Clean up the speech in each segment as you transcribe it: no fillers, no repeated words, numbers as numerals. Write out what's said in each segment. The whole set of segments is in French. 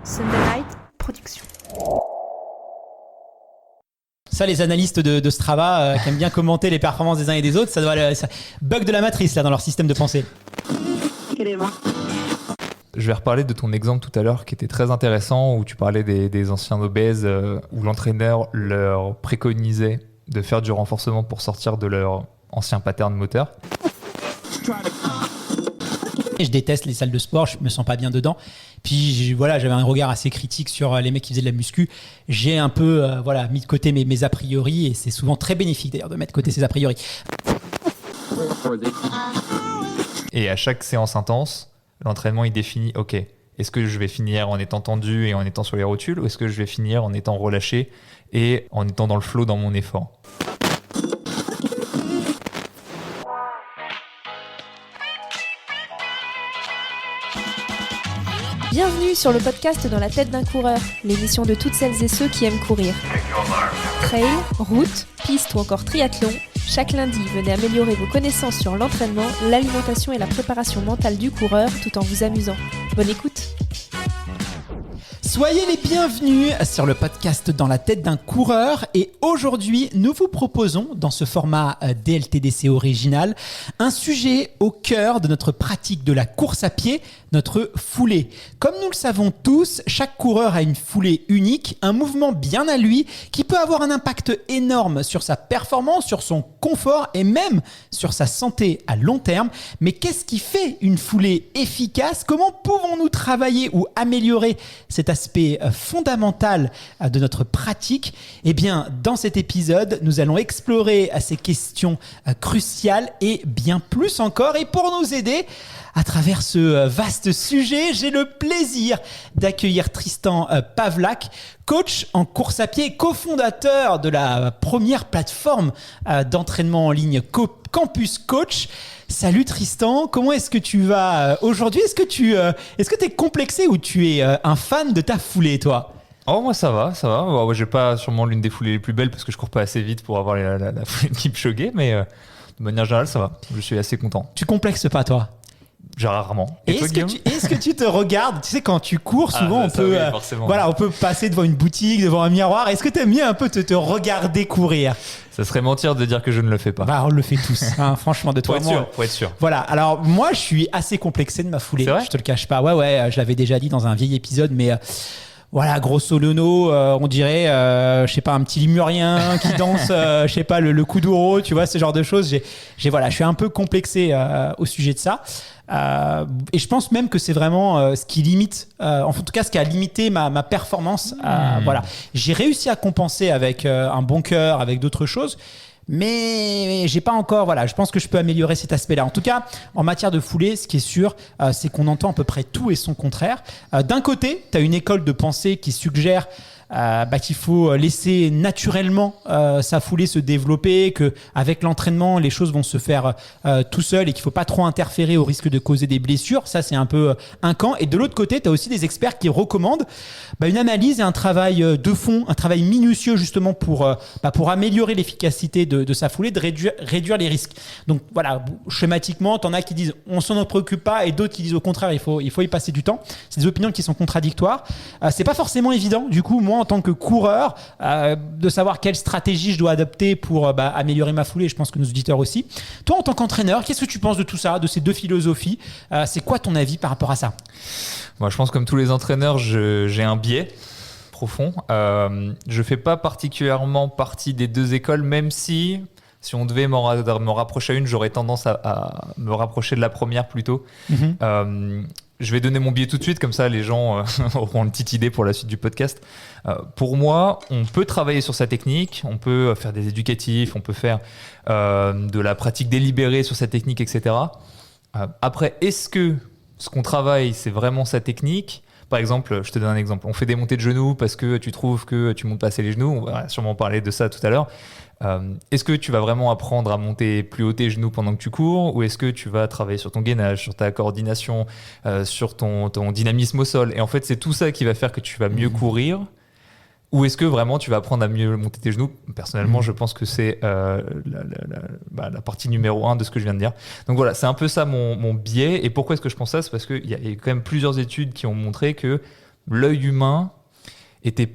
Sunday Night Production. Ça, les analystes de Strava qui aiment bien commenter les performances des uns et des autres, ça doit ça bug de la matrice là dans leur système de pensée. Je vais reparler de ton exemple tout à l'heure qui était très intéressant où tu parlais des anciens obèses où l'entraîneur leur préconisait de faire du renforcement pour sortir de leur ancien pattern moteur. Je déteste les salles de sport, je me sens pas bien dedans. Puis j'avais un regard assez critique sur les mecs qui faisaient de la muscu. J'ai un peu mis de côté mes a priori et c'est souvent très bénéfique d'ailleurs de mettre de côté ces a priori. Et à chaque séance intense, l'entraînement il définit ok, est-ce que je vais finir en étant tendu et en étant sur les rotules ou est-ce que je vais finir en étant relâché et en étant dans le flow dans mon effort. Bienvenue sur le podcast Dans la tête d'un coureur, l'émission de toutes celles et ceux qui aiment courir. Trail, route, piste ou encore triathlon, chaque lundi, venez améliorer vos connaissances sur l'entraînement, l'alimentation et la préparation mentale du coureur tout en vous amusant. Bonne écoute! Soyez les bienvenus sur le podcast Dans la tête d'un coureur et aujourd'hui nous vous proposons dans ce format DLTDC original un sujet au cœur de notre pratique de la course à pied, notre foulée. Comme nous le savons tous, chaque coureur a une foulée unique, un mouvement bien à lui qui peut avoir un impact énorme sur sa performance, sur son confort et même sur sa santé à long terme. Mais qu'est-ce qui fait une foulée efficace ? Comment pouvons-nous travailler ou améliorer cet aspect fondamental de notre pratique? Eh bien, dans cet épisode, nous allons explorer ces questions cruciales et bien plus encore. Et pour nous aider à travers ce vaste sujet, j'ai le plaisir d'accueillir Tristan Pavlak, coach en course à pied, cofondateur de la première plateforme d'entraînement en ligne Campus Coach. Salut Tristan, comment est-ce que tu vas aujourd'hui ? Est-ce que tu es complexé ou tu es un fan de ta foulée, toi ? Oh, moi ça va. Bon, j'ai pas sûrement l'une des foulées les plus belles parce que je cours pas assez vite pour avoir la foulée de Kipchoge, mais de manière générale ça va. Je suis assez content. Tu complexes pas, toi ? J'ai rarement. Et toi, est-ce que tu te regardes ? Tu sais, quand tu cours, souvent on peut, on peut passer devant une boutique, devant un miroir. Est-ce que tu aimes bien un peu te regarder courir ? Ça serait mentir de dire que je ne le fais pas. Bah, on le fait tous, hein, franchement, de toi. Faut être sûr. Voilà, alors moi je suis assez complexé de ma foulée. C'est vrai ? Je te le cache pas. Ouais, je l'avais déjà dit dans un vieil épisode, mais. Voilà, grosso modo, on dirait, je sais pas, un petit limurien qui danse, je sais pas, le kuduro, tu vois, ce genre de choses. Je suis un peu complexé au sujet de ça. Et je pense même que c'est vraiment ce qui limite, en tout cas ce qui a limité ma performance. Voilà, j'ai réussi à compenser avec un bon cœur, avec d'autres choses. Mais j'ai pas encore, je pense que je peux améliorer cet aspect-là. En tout cas, en matière de foulée, ce qui est sûr, c'est qu'on entend à peu près tout et son contraire. D'un côté, tu as une école de pensée qui suggère qu'il faut laisser naturellement sa foulée se développer, qu'avec l'entraînement, les choses vont se faire tout seul et qu'il ne faut pas trop interférer au risque de causer des blessures. Ça, c'est un peu un camp. Et de l'autre côté, tu as aussi des experts qui recommandent une analyse et un travail de fond, un travail minutieux justement pour améliorer l'efficacité de sa foulée, de réduire les risques. Donc voilà, schématiquement, tu en as qui disent on s'en préoccupe pas et d'autres qui disent au contraire, il faut y passer du temps. C'est des opinions qui sont contradictoires. C'est pas forcément évident. Du coup, moi, en tant que coureur, de savoir quelle stratégie je dois adopter pour améliorer ma foulée. Je pense que nos auditeurs aussi. Toi, en tant qu'entraîneur, qu'est-ce que tu penses de tout ça, de ces deux philosophies ? C'est quoi ton avis par rapport à ça ? Moi, je pense comme tous les entraîneurs, j'ai un biais profond. Je fais pas particulièrement partie des deux écoles, même si on devait me rapprocher à une, j'aurais tendance à me rapprocher de la première plutôt. Je vais donner mon biais tout de suite, comme ça les gens auront une petite idée pour la suite du podcast. Pour moi, on peut travailler sur sa technique, on peut faire des éducatifs, on peut faire de la pratique délibérée sur sa technique, etc. Après, est-ce que ce qu'on travaille, c'est vraiment sa technique ? Par exemple, je te donne un exemple. On fait des montées de genoux parce que tu trouves que tu montes pas assez les genoux. On va sûrement parler de ça tout à l'heure. Est-ce que tu vas vraiment apprendre à monter plus haut tes genoux pendant que tu cours, ou est-ce que tu vas travailler sur ton gainage, sur ta coordination, sur ton dynamisme au sol ? Et en fait, c'est tout ça qui va faire que tu vas mieux courir. Ou est-ce que vraiment tu vas apprendre à mieux monter tes genoux ? Personnellement, je pense que c'est la partie numéro 1 de ce que je viens de dire. Donc voilà, c'est un peu ça mon biais. Et pourquoi est-ce que je pense ça ? C'est parce qu'il y a quand même plusieurs études qui ont montré que l'œil humain était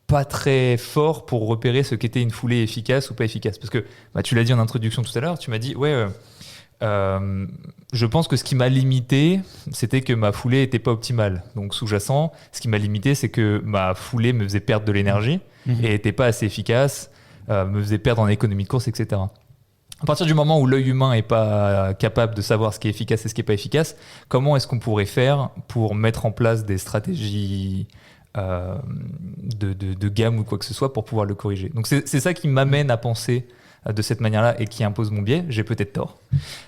pas très fort pour repérer ce qu'était une foulée efficace ou pas efficace. Parce que tu l'as dit en introduction tout à l'heure, tu m'as dit je pense que ce qui m'a limité, c'était que ma foulée était pas optimale. Donc sous-jacent, ce qui m'a limité, c'est que ma foulée me faisait perdre de l'énergie et était pas assez efficace, me faisait perdre en économie de course, etc. À partir du moment où l'œil humain n'est pas capable de savoir ce qui est efficace et ce qui n'est pas efficace, comment est-ce qu'on pourrait faire pour mettre en place des stratégies de gamme ou quoi que ce soit pour pouvoir le corriger? Donc c'est ça qui m'amène à penser de cette manière-là et qui impose mon biais. J'ai peut-être tort,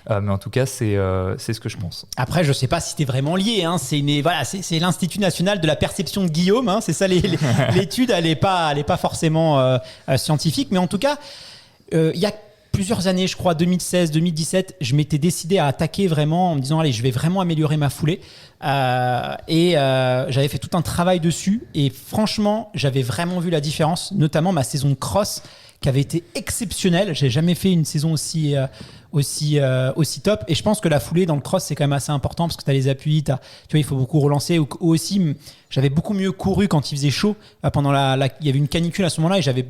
mais en tout cas c'est ce que je pense. Après, je sais pas si t'es vraiment lié, hein. C'est l'Institut national de la perception de Guillaume, hein. C'est ça l'étude, elle est pas forcément scientifique, mais en tout cas il y a plusieurs années, je crois 2016, 2017, je m'étais décidé à attaquer vraiment en me disant allez, je vais vraiment améliorer ma foulée et j'avais fait tout un travail dessus et franchement j'avais vraiment vu la différence, notamment ma saison de cross qui avait été exceptionnelle. J'ai jamais fait une saison aussi top, et je pense que la foulée dans le cross c'est quand même assez important parce que tu as les appuis, tu vois, il faut beaucoup relancer, ou aussi j'avais beaucoup mieux couru quand il faisait chaud, pendant il y avait une canicule à ce moment-là, et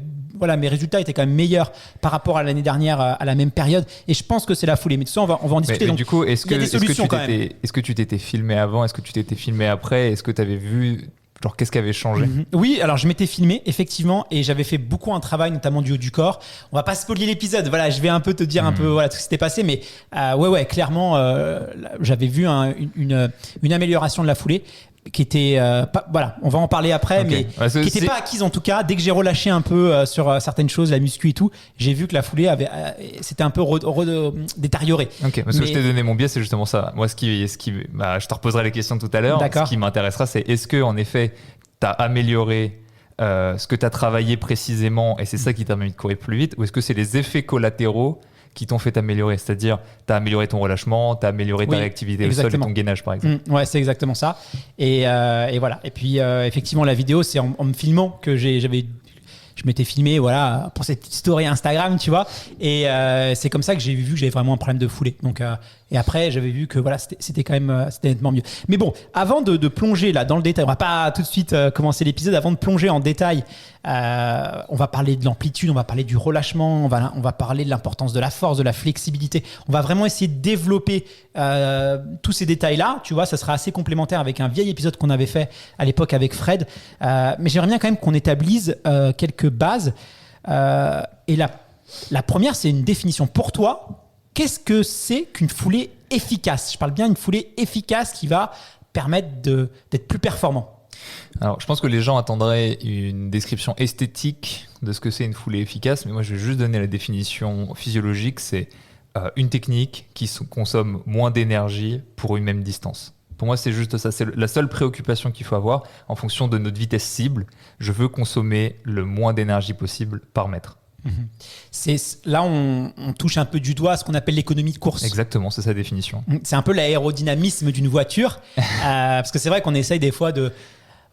mes résultats étaient quand même meilleurs par rapport à l'année dernière à la même période, et je pense que c'est la foulée, mais tout ça on va en discuter. Mais donc, du coup, est-ce que tu t'étais filmé avant, est-ce que tu t'étais filmé après, est-ce que tu avais vu genre qu'est-ce qui avait changé? Oui, alors je m'étais filmé effectivement, et j'avais fait beaucoup un travail notamment du haut du corps. On va pas spoiler l'épisode, voilà, je vais un peu te dire un peu tout ce qui s'était passé, mais clairement j'avais vu une amélioration de la foulée qui était on va en parler après, okay. Mais qui n'était pas acquise en tout cas. Dès que j'ai relâché un peu sur certaines choses, la muscu et tout, j'ai vu que la foulée c'était un peu détérioré. Ok, parce que je t'ai donné mon biais, c'est justement ça. Moi, je te reposerai les questions tout à l'heure. D'accord. Ce qui m'intéressera, c'est est-ce que en effet, tu as amélioré ce que tu as travaillé précisément et c'est ça qui t'a permis de courir plus vite, ou est-ce que c'est les effets collatéraux qui t'ont fait t'améliorer, c'est-à-dire tu as amélioré ton relâchement, tu as amélioré ta réactivité au sol et ton gainage par exemple. Ouais, c'est exactement ça. Et voilà. Et puis effectivement, la vidéo, c'est en me filmant que je m'étais filmé pour cette petite story Instagram, tu vois. Et c'est comme ça que j'ai vu que j'avais vraiment un problème de foulée. Donc, et après, j'avais vu que c'était quand même c'était nettement mieux. Mais bon, avant de plonger là dans le détail, on va pas tout de suite commencer l'épisode. Avant de plonger en détail, on va parler de l'amplitude, on va parler du relâchement, on va parler de l'importance de la force, de la flexibilité. On va vraiment essayer de développer tous ces détails-là. Tu vois, ça sera assez complémentaire avec un vieil épisode qu'on avait fait à l'époque avec Fred. Mais j'aimerais bien quand même qu'on établisse quelques bases. Et la première, c'est une définition pour toi. Qu'est-ce que c'est qu'une foulée efficace? Je parle bien d'une foulée efficace qui va permettre d'être plus performant. Alors, je pense que les gens attendraient une description esthétique de ce que c'est une foulée efficace, mais moi, je vais juste donner la définition physiologique. C'est une technique qui consomme moins d'énergie pour une même distance. Pour moi, c'est juste ça. C'est la seule préoccupation qu'il faut avoir en fonction de notre vitesse cible. Je veux consommer le moins d'énergie possible par mètre. Là, on touche un peu du doigt à ce qu'on appelle l'économie de course. Exactement, c'est sa définition. C'est un peu l'aérodynamisme d'une voiture. Parce que c'est vrai qu'on essaye des fois de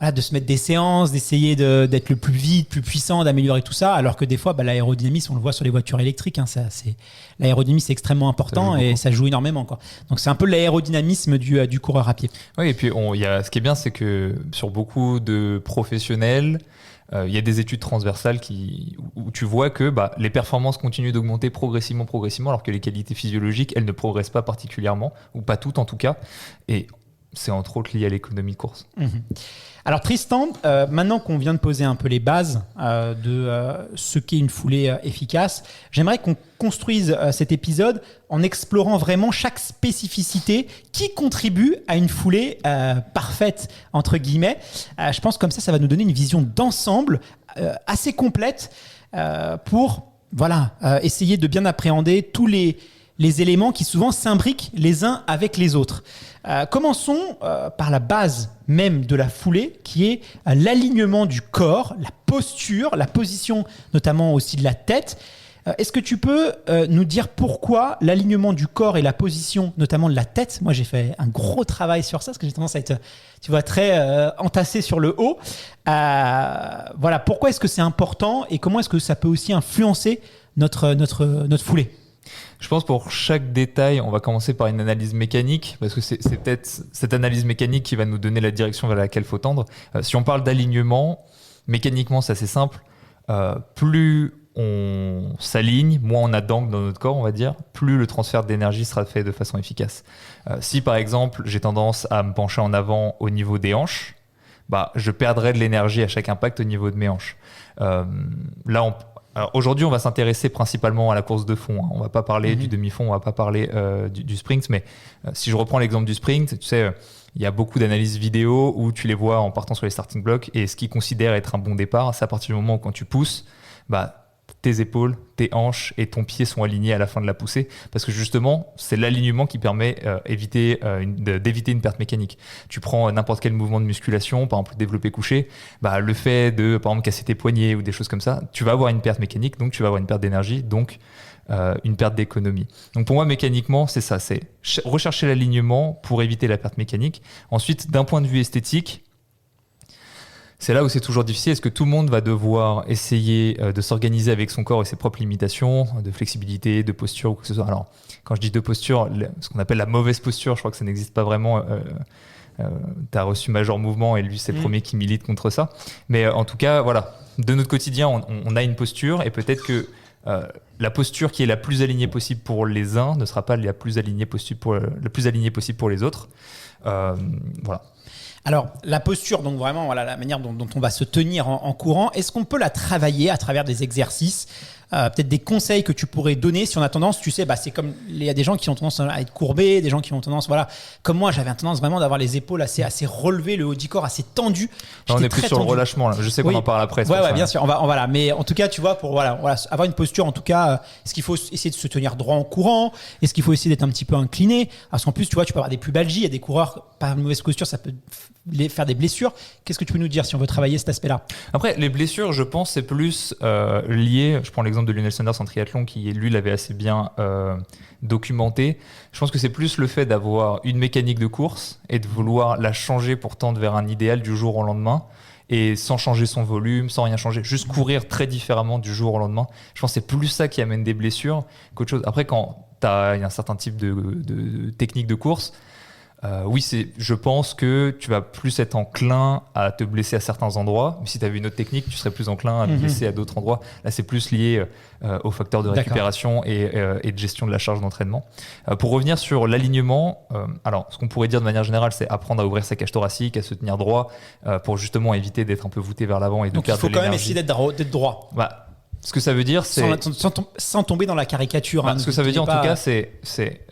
se mettre des séances, d'essayer d'être le plus vite, plus puissant, d'améliorer tout ça, alors que des fois, l'aérodynamisme, on le voit sur les voitures électriques. L'aérodynamisme, c'est extrêmement important et ça joue énormément, quoi. Donc, c'est un peu l'aérodynamisme du coureur à pied. Oui, et puis ce qui est bien, c'est que sur beaucoup de professionnels, il y a des études transversales où tu vois que les performances continuent d'augmenter progressivement, alors que les qualités physiologiques, elles ne progressent pas particulièrement, ou pas toutes en tout cas. Et c'est entre autres lié à l'économie de course. Alors Tristan, maintenant qu'on vient de poser un peu les bases de ce qu'est une foulée efficace, j'aimerais qu'on construise cet épisode en explorant vraiment chaque spécificité qui contribue à une foulée parfaite, entre guillemets. Je pense comme ça va nous donner une vision d'ensemble assez complète pour essayer de bien appréhender tous les éléments qui souvent s'imbriquent les uns avec les autres. Commençons par la base même de la foulée, qui est l'alignement du corps, la posture, la position notamment aussi de la tête. Est-ce que tu peux nous dire pourquoi l'alignement du corps et la position notamment de la tête? Moi, j'ai fait un gros travail sur ça, parce que j'ai tendance à être, tu vois, très entassé sur le haut. Pourquoi est-ce que c'est important et comment est-ce que ça peut aussi influencer notre foulée? Je pense pour chaque détail, on va commencer par une analyse mécanique, parce que c'est peut-être cette analyse mécanique qui va nous donner la direction vers laquelle il faut tendre. Si on parle d'alignement, mécaniquement, c'est assez simple. Plus on s'aligne, moins on a d'angle dans notre corps, on va dire, plus le transfert d'énergie sera fait de façon efficace. Si par exemple, j'ai tendance à me pencher en avant au niveau des hanches, je perdrai de l'énergie à chaque impact au niveau de mes hanches. Alors aujourd'hui, on va s'intéresser principalement à la course de fond. On va pas parler du demi-fond, on va pas parler du sprint, mais si je reprends l'exemple du sprint, tu sais, il y a beaucoup d'analyses vidéo où tu les vois en partant sur les starting blocks et ce qu'ils considèrent être un bon départ, c'est à partir du moment où quand tu pousses, tes épaules, tes hanches et ton pied sont alignés à la fin de la poussée parce que justement, c'est l'alignement qui permet d'éviter une perte mécanique. Tu prends n'importe quel mouvement de musculation, par exemple le développé couché, le fait de, par exemple, casser tes poignets ou des choses comme ça, tu vas avoir une perte mécanique, donc tu vas avoir une perte d'énergie, donc une perte d'économie. Donc pour moi, mécaniquement, c'est ça, c'est rechercher l'alignement pour éviter la perte mécanique. Ensuite, d'un point de vue esthétique, c'est là où c'est toujours difficile. Est-ce que tout le monde va devoir essayer de s'organiser avec son corps et ses propres limitations, de flexibilité, de posture ou quoi que ce soit? Alors, quand je dis de posture, ce qu'on appelle la mauvaise posture, je crois que ça n'existe pas vraiment. Tu as reçu Major Mouvement et lui, c'est le premier qui milite contre ça. Mais en tout cas, voilà, de notre quotidien, on a une posture et peut-être que la posture qui est la plus alignée possible pour les uns ne sera pas la plus alignée possible pour les autres. Voilà. Alors, la posture, donc vraiment, voilà, la manière dont on va se tenir en courant, est-ce qu'on peut la travailler à travers des exercices, peut-être des conseils que tu pourrais donner si on a tendance, tu sais, c'est comme il y a des gens qui ont tendance à être courbés, des gens qui ont tendance, voilà, comme moi, j'avais tendance vraiment d'avoir les épaules assez relevées, le haut du corps assez tendu. On est plus sur le relâchement là. Je sais qu'on en parle après. Ouais, bien sûr. On va là, mais en tout cas, tu vois, pour avoir une posture, en tout cas, est-ce qu'il faut essayer de se tenir droit en courant? Est-ce qu'il faut essayer d'être un petit peu incliné? Parce qu'en plus, tu vois, tu peux avoir des pubalgies, il y a des coureurs par une mauvaise posture, ça peut faire des blessures. Qu'est-ce que tu peux nous dire si on veut travailler cet aspect-là? Après, les blessures, je pense, c'est plus lié. Je prends l'exemple de Lionel Sanders en triathlon qui, lui, l'avait assez bien documenté. Je pense que c'est plus le fait d'avoir une mécanique de course et de vouloir la changer pour tendre vers un idéal du jour au lendemain et sans changer son volume, sans rien changer, juste courir très différemment du jour au lendemain. Je pense que c'est plus ça qui amène des blessures qu'autre chose. Après, quand il y a un certain type de technique de course, oui, je pense que tu vas plus être enclin à te blesser à certains endroits. Mais si tu avais une autre technique, tu serais plus enclin à te blesser à d'autres endroits. Là, c'est plus lié aux facteurs de récupération et de gestion de la charge d'entraînement. Pour revenir sur l'alignement, alors ce qu'on pourrait dire de manière générale, c'est apprendre à ouvrir sa cage thoracique, à se tenir droit pour justement éviter d'être un peu voûté vers l'avant et de perdre de l'énergie. Donc il faut quand même essayer d'être droit. Ce que ça veut dire, c'est sans tomber dans la caricature. Ce que ça veut dire en tout cas, c'est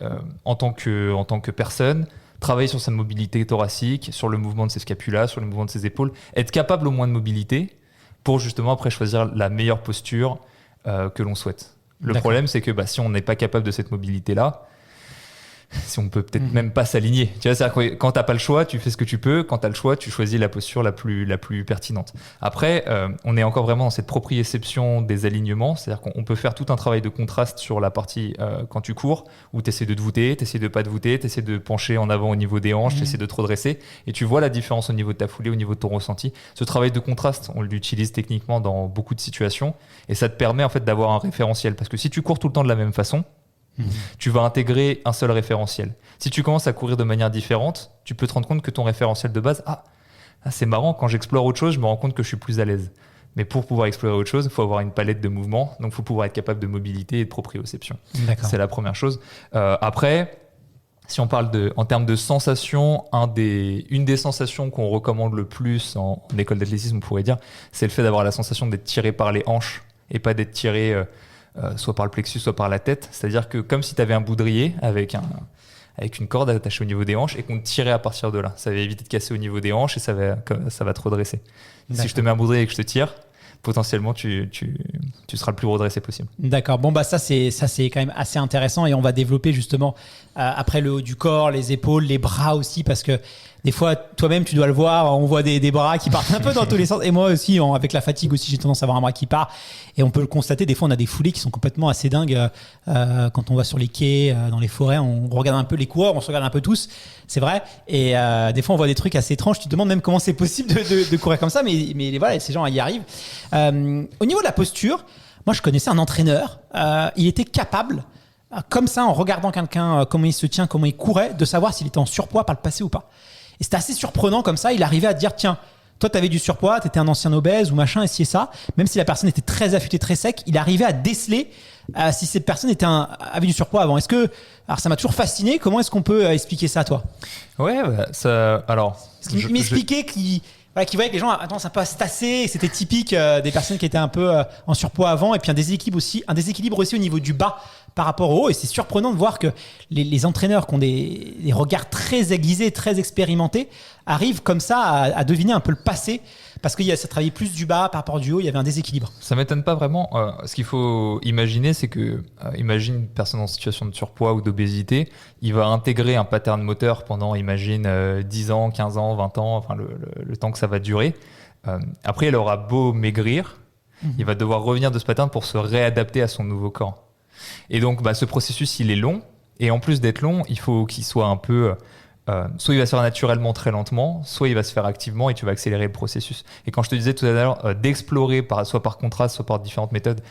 en tant que personne, travailler sur sa mobilité thoracique, sur le mouvement de ses scapulas, sur le mouvement de ses épaules, être capable au moins de mobilité pour justement après choisir la meilleure posture que l'on souhaite. Le problème, c'est que si on n'est pas capable de cette mobilité-là, si on peut peut-être même pas s'aligner. Tu vois, c'est-à-dire que quand t'as pas le choix, tu fais ce que tu peux. Quand t'as le choix, tu choisis la posture la plus pertinente. Après, on est encore vraiment dans cette proprioception des alignements. C'est-à-dire qu'on peut faire tout un travail de contraste sur la partie quand tu cours, où t'essaies de te voûter, t'essaies de pas te voûter, t'essaies de pencher en avant au niveau des hanches, t'essaies de te redresser, et tu vois la différence au niveau de ta foulée, au niveau de ton ressenti. Ce travail de contraste, on l'utilise techniquement dans beaucoup de situations, et ça te permet en fait d'avoir un référentiel. Parce que si tu cours tout le temps de la même façon, tu vas intégrer un seul référentiel. Si tu commences à courir de manière différente, tu peux te rendre compte que ton référentiel de base, c'est marrant, quand j'explore autre chose, je me rends compte que je suis plus à l'aise. Mais pour pouvoir explorer autre chose, il faut avoir une palette de mouvements, donc il faut pouvoir être capable de mobilité et de proprioception. C'est la première chose. Après, si on parle en termes de sensations, une des sensations qu'on recommande le plus en école d'athlétisme, on pourrait dire, c'est le fait d'avoir la sensation d'être tiré par les hanches et pas d'être tiré soit par le plexus, soit par la tête. C'est-à-dire que comme si tu avais un boudrier avec une corde attachée au niveau des hanches et qu'on te tirait à partir de là. Ça va éviter de casser au niveau des hanches et ça va te redresser. Si je te mets un boudrier et que je te tire, potentiellement tu seras le plus redressé possible. D'accord. Bon, ça c'est quand même assez intéressant et on va développer justement après le haut du corps, les épaules, les bras aussi, parce que des fois toi-même tu dois le voir, on voit des bras qui partent un peu dans tous les sens, et moi aussi avec la fatigue aussi j'ai tendance à avoir un bras qui part, et on peut le constater, des fois on a des foulées qui sont complètement assez dingues quand on va sur les quais, dans les forêts, on regarde un peu les coureurs, on se regarde un peu tous, c'est vrai, et des fois on voit des trucs assez étranges, tu te demandes même comment c'est possible de courir comme ça, mais voilà, ces gens y arrivent. Au niveau de la posture, moi je connaissais un entraîneur, il était capable comme ça, en regardant quelqu'un, comment il se tient, comment il courait, de savoir s'il était en surpoids par le passé ou pas. Et c'était assez surprenant comme ça. Il arrivait à dire, tiens, toi, tu avais du surpoids, tu étais un ancien obèse ou machin, et ci et ça. Même si la personne était très affûtée, très sec, il arrivait à déceler si cette personne avait du surpoids avant. Alors, ça m'a toujours fasciné. Comment est-ce qu'on peut expliquer ça, toi? Ouais, ça. Alors. Parce qu'il m'expliquait qu'il voyait que les gens avaient tendance un peu à se tasser. Et c'était typique des personnes qui étaient un peu en surpoids avant. Et puis un déséquilibre aussi au niveau du bas par rapport au haut. Et c'est surprenant de voir que les entraîneurs qui ont des regards très aiguisés, très expérimentés, arrivent comme ça à deviner un peu le passé. Parce que ça travaillait plus du bas par rapport du haut, il y avait un déséquilibre. Ça m'étonne pas vraiment. Ce qu'il faut imaginer, c'est que, imagine une personne en situation de surpoids ou d'obésité, il va intégrer un pattern moteur pendant, imagine, 10 ans, 15 ans, 20 ans, enfin le temps que ça va durer. Après, il aura beau maigrir, il va devoir revenir de ce pattern pour se réadapter à son nouveau corps. Et donc, ce processus, il est long. Et en plus d'être long, il faut qu'il soit un peu... soit il va se faire naturellement très lentement, soit il va se faire activement et tu vas accélérer le processus. Et quand je te disais tout à l'heure d'explorer soit par contraste, soit par différentes méthodes